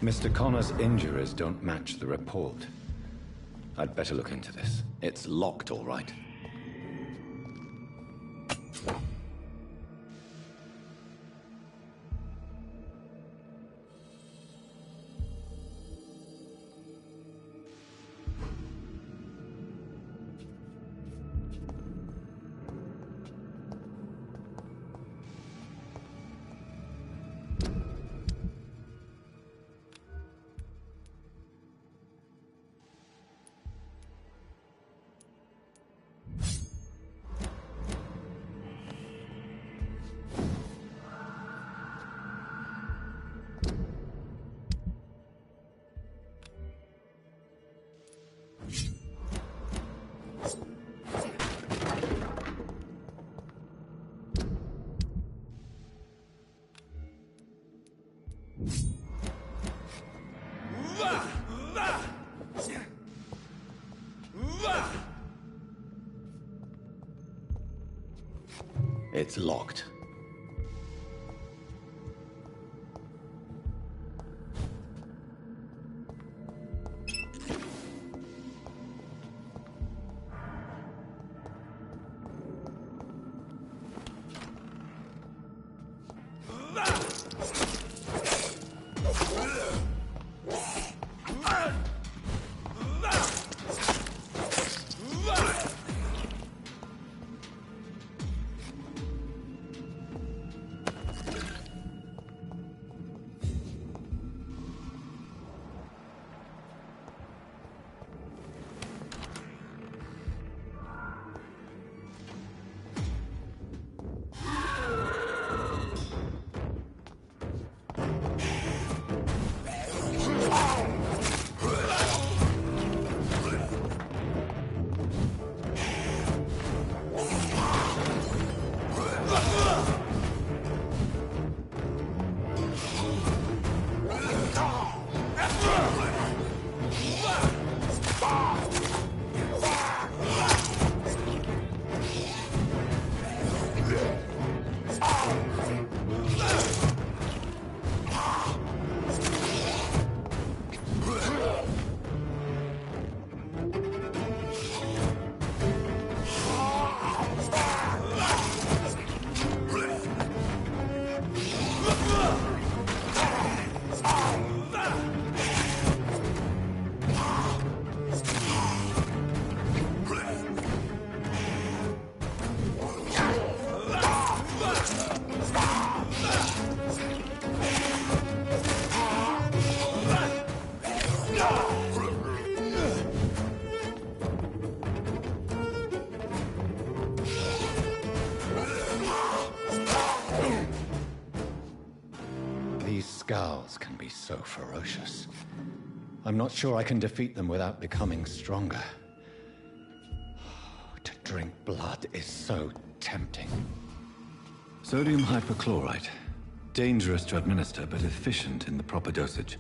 Mr. Connor's injuries don't match the report. I'd better look into this. It's locked, all right. It's locked. Scowls can be so ferocious. I'm not sure I can defeat them without becoming stronger. To drink blood is so tempting. Sodium hypochlorite. Dangerous to administer, but efficient in the proper dosage.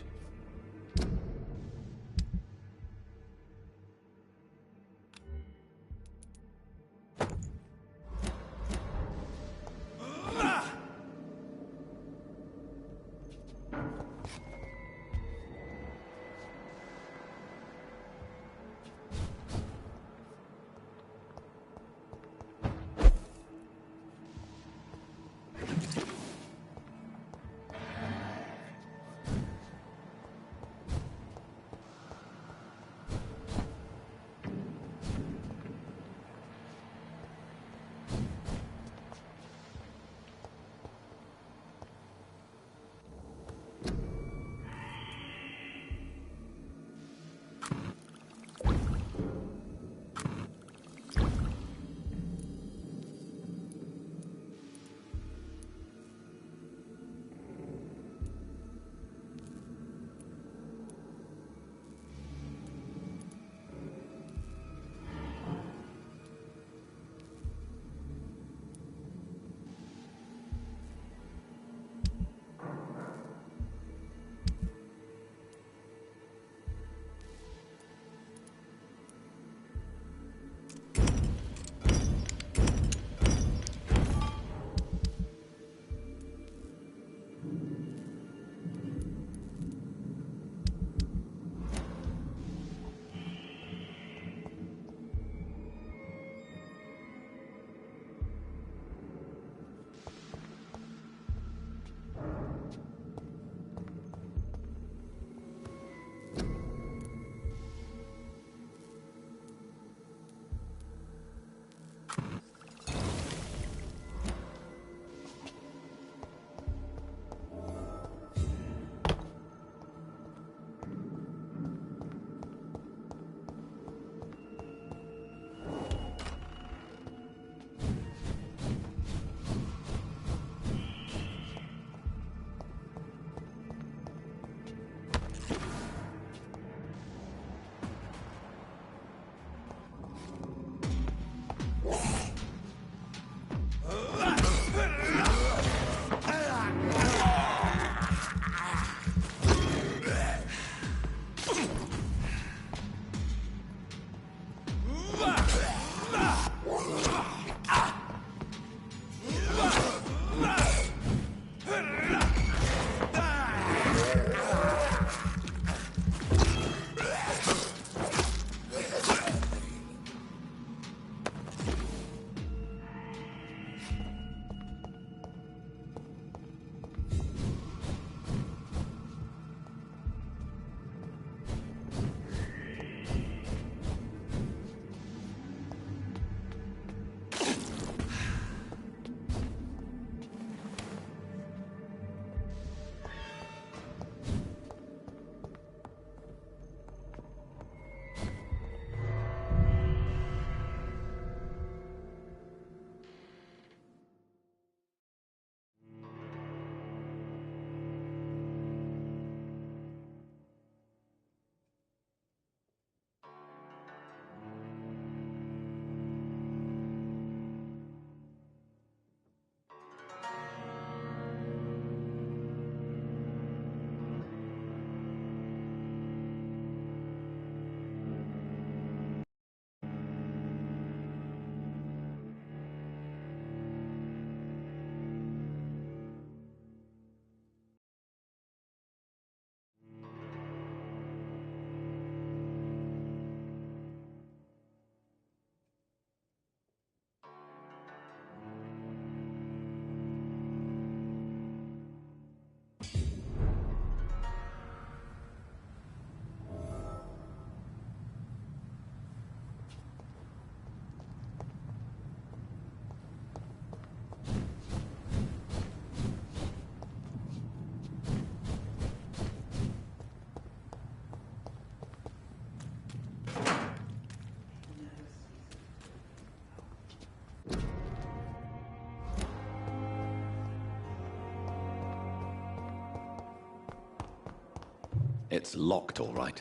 It's locked, all right.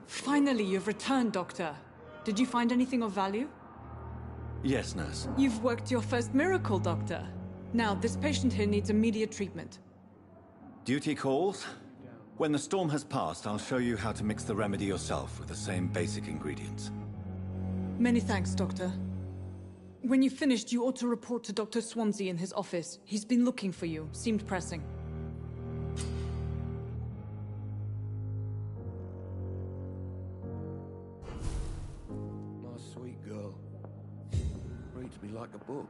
Finally, you've returned, Doctor. Did you find anything of value? Yes, nurse. You've worked your first miracle, Doctor. Now, this patient here needs immediate treatment. Duty calls. When the storm has passed, I'll show you how to mix the remedy yourself with the same basic ingredients. Many thanks, Doctor. When you've finished, you ought to report to Dr. Swansea in his office. He's been looking for you. Seemed pressing. My sweet girl. Reads me like a book.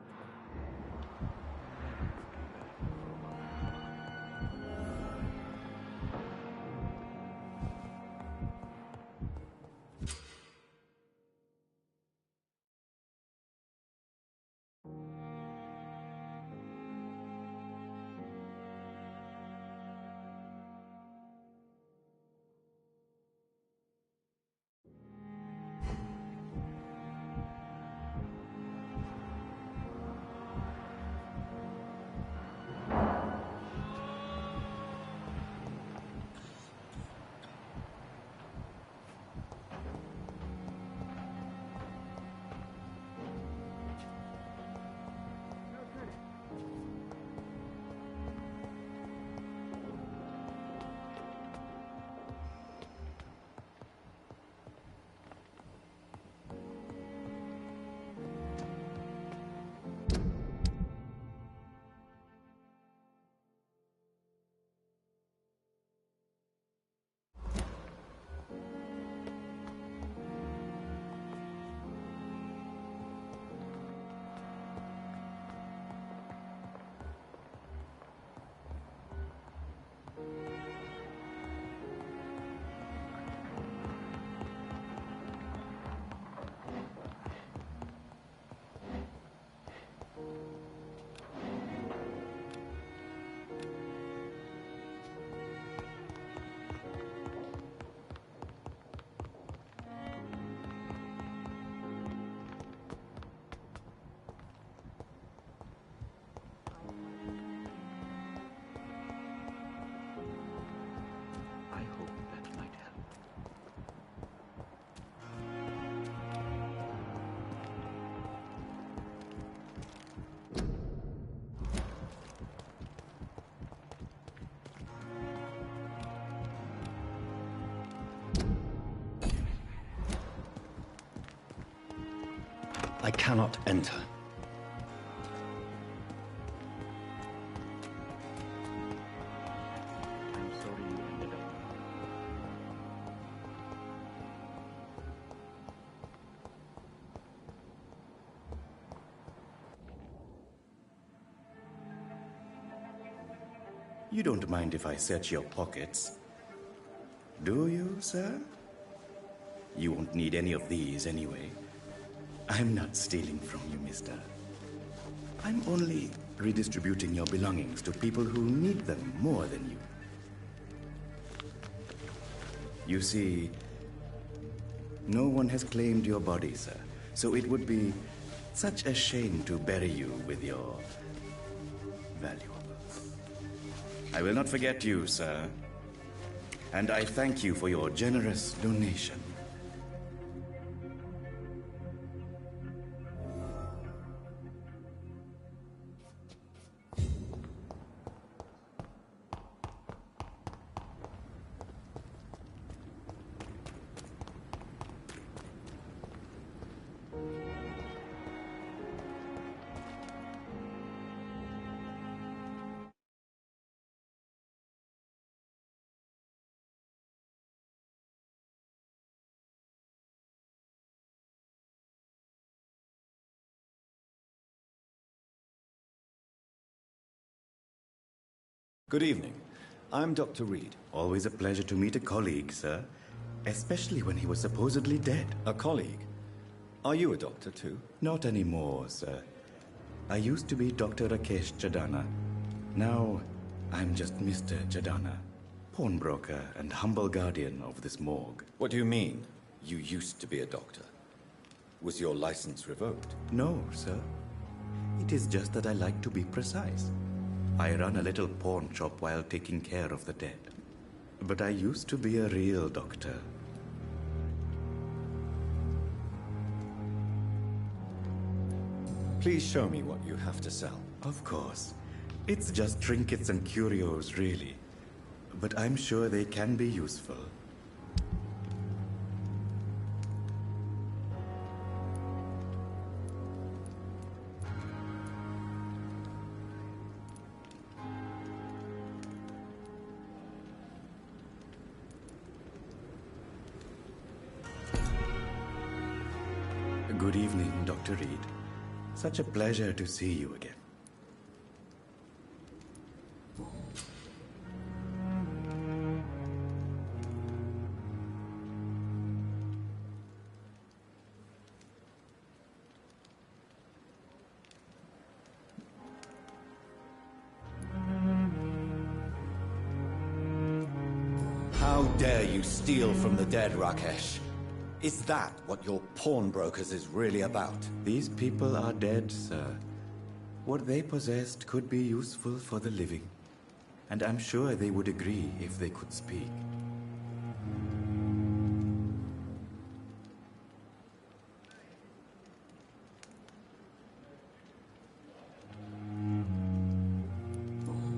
I cannot enter. I'm sorry you ended up. You don't mind if I search your pockets, do you, sir? You won't need any of these anyway. I'm not stealing from you, mister. I'm only redistributing your belongings to people who need them more than you. You see, no one has claimed your body, sir, so it would be such a shame to bury you with your valuables. I will not forget you, sir, and I thank you for your generous donation. Good evening. I'm Dr. Reed. Always a pleasure to meet a colleague, sir. Especially when he was supposedly dead. A colleague? Are you a doctor too? Not anymore, sir. I used to be Dr. Rakesh Jadana. Now, I'm just Mr. Jadana, pawnbroker and humble guardian of this morgue. What do you mean, you used to be a doctor? Was your license revoked? No, sir. It is just that I like to be precise. I run a little pawn shop while taking care of the dead. But I used to be a real doctor. Please show me what you have to sell. Of course. It's just trinkets and curios, really. But I'm sure they can be useful. Good evening, Dr. Reed. Such a pleasure to see you again. How dare you steal from the dead, Rakesh? Is that what your pawnbrokers is really about? These people are dead, sir. What they possessed could be useful for the living. And I'm sure they would agree if they could speak.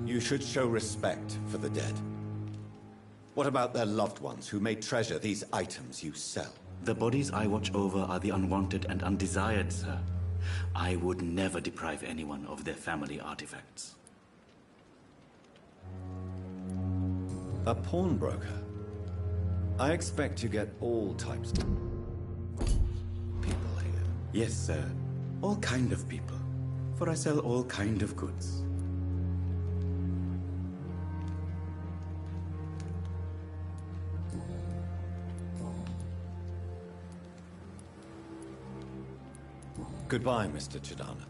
You should show respect for the dead. What about their loved ones who may treasure these items you sell? The bodies I watch over are the unwanted and undesired, sir. I would never deprive anyone of their family artifacts. A pawnbroker? I expect you get all types of people here. Yes, sir. All kind of people. For I sell all kind of goods. Goodbye, Mr. Jadana.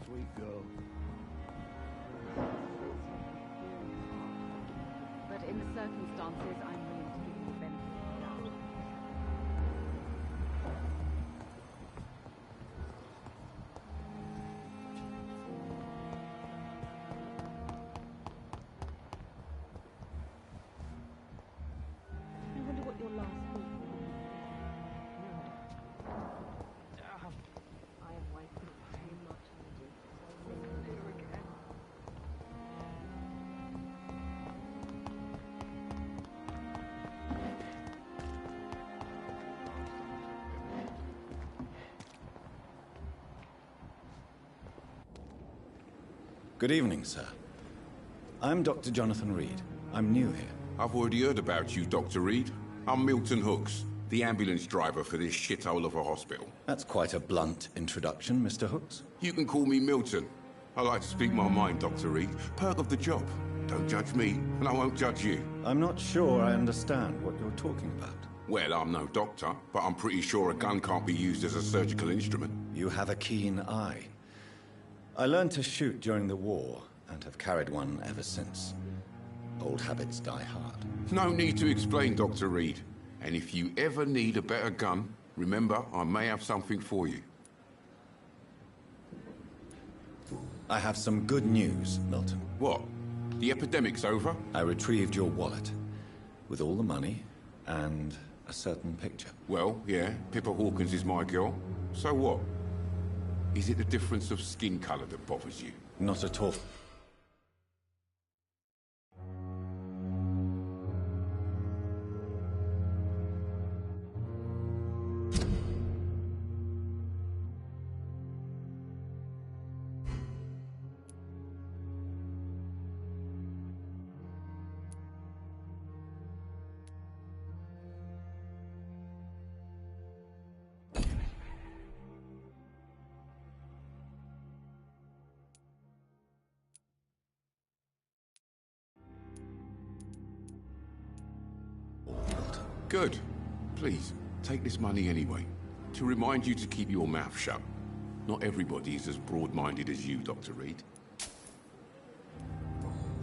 Sweet girl. But in the circumstances, I'm willing to give you the benefit of the doubt. I wonder what your last thought was. I have wasted too much energy. So never do again. Good evening, sir. I'm Dr. Jonathan Reed. I'm new here. I've already heard about you, Dr. Reed. I'm Milton Hooks, the ambulance driver for this shithole of a hospital. That's quite a blunt introduction, Mr. Hooks. You can call me Milton. I like to speak my mind, Dr. Reed. Perk of the job. Don't judge me, and I won't judge you. I'm not sure I understand what you're talking about. Well, I'm no doctor, but I'm pretty sure a gun can't be used as a surgical instrument. You have a keen eye. I learned to shoot during the war, and have carried one ever since. Old habits die hard. No need to explain, Dr. Reed. And if you ever need a better gun, remember, I may have something for you. I have some good news, Milton. What? The epidemic's over? I retrieved your wallet, with all the money, and a certain picture. Well, yeah, Pippa Hawkins is my girl. So what? Is it the difference of skin colour that bothers you? Not at all. Good. Please, take this money anyway. To remind you to keep your mouth shut. Not everybody is as broad-minded as you, Dr. Reed.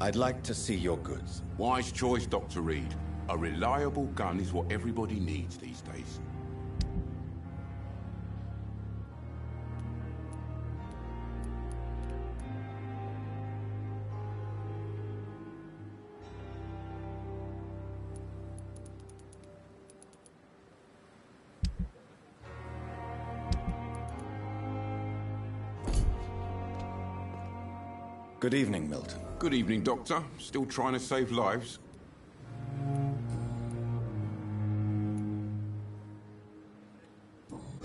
I'd like to see your goods. Wise choice, Dr. Reed. A reliable gun is what everybody needs these days. Good evening, Milton. Good evening, Doctor. Still trying to save lives?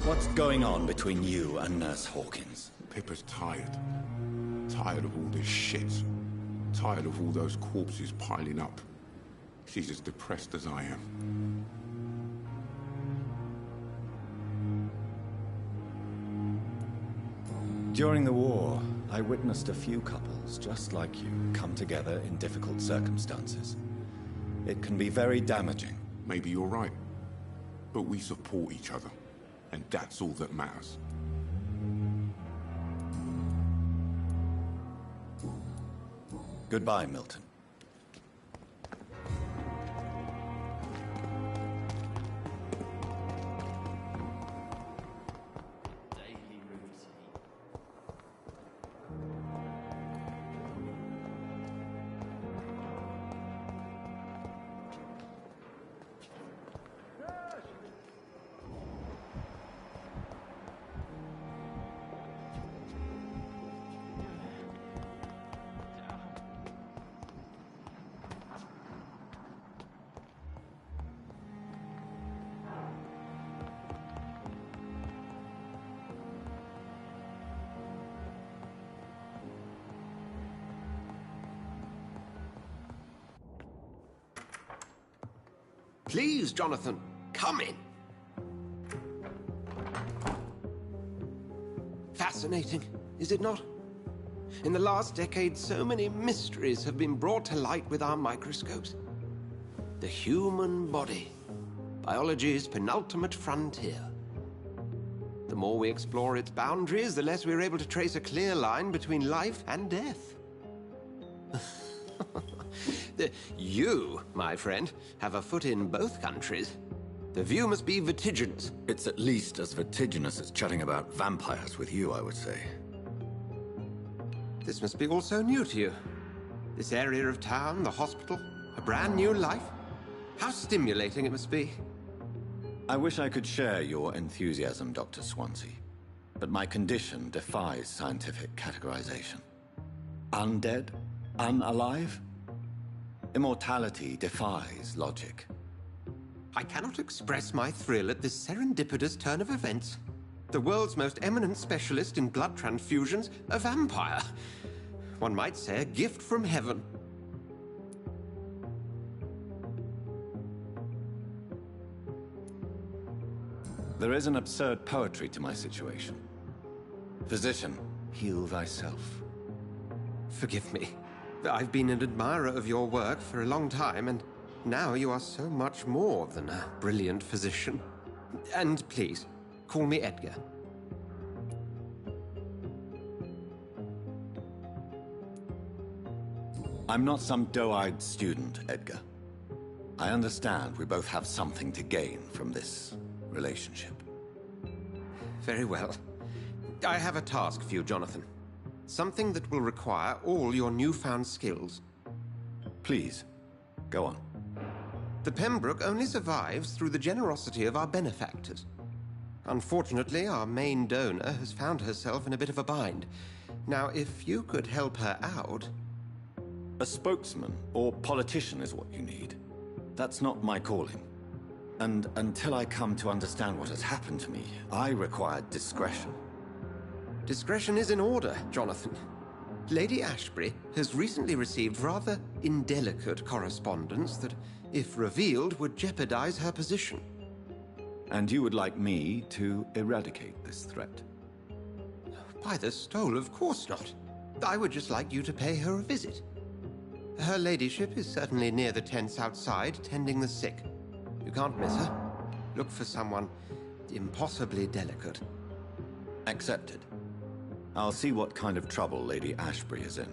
What's going on between you and Nurse Hawkins? Pippa's tired. Tired of all this shit. Tired of all those corpses piling up. She's as depressed as I am. During the war, I witnessed a few couples just like you come together in difficult circumstances. It can be very damaging. Maybe you're right. But we support each other. And that's all that matters. Goodbye, Milton. Please, Jonathan, come in. Fascinating, is it not? In the last decade, so many mysteries have been brought to light with our microscopes. The human body, biology's penultimate frontier. The more we explore its boundaries, the less we're able to trace a clear line between life and death. You, my friend, have a foot in both countries. The view must be vertiginous. It's at least as vertiginous as chatting about vampires with you, I would say. This must be all so new to you. This area of town, the hospital, a brand new life. How stimulating it must be. I wish I could share your enthusiasm, Dr. Swansea. But my condition defies scientific categorization. Undead? Unalive? Immortality defies logic. I cannot express my thrill at this serendipitous turn of events. The world's most eminent specialist in blood transfusions, a vampire. One might say a gift from heaven. There is an absurd poetry to my situation. Physician, heal thyself. Forgive me. I've been an admirer of your work for a long time, and now you are so much more than a brilliant physician. And please, call me Edgar. I'm not some doe-eyed student, Edgar. I understand we both have something to gain from this relationship. Very well. I have a task for you, Jonathan. Something that will require all your newfound skills. Please, go on. The Pembroke only survives through the generosity of our benefactors. Unfortunately, our main donor has found herself in a bit of a bind. Now, if you could help her out... A spokesman or politician is what you need. That's not my calling. And until I come to understand what has happened to me, I require discretion. Discretion is in order, Jonathan. Lady Ashbury has recently received rather indelicate correspondence that, if revealed, would jeopardize her position. And you would like me to eradicate this threat? By the stole, of course not. I would just like you to pay her a visit. Her ladyship is certainly near the tents outside, tending the sick. You can't miss her. Look for someone impossibly delicate. Accepted. I'll see what kind of trouble Lady Ashbury is in.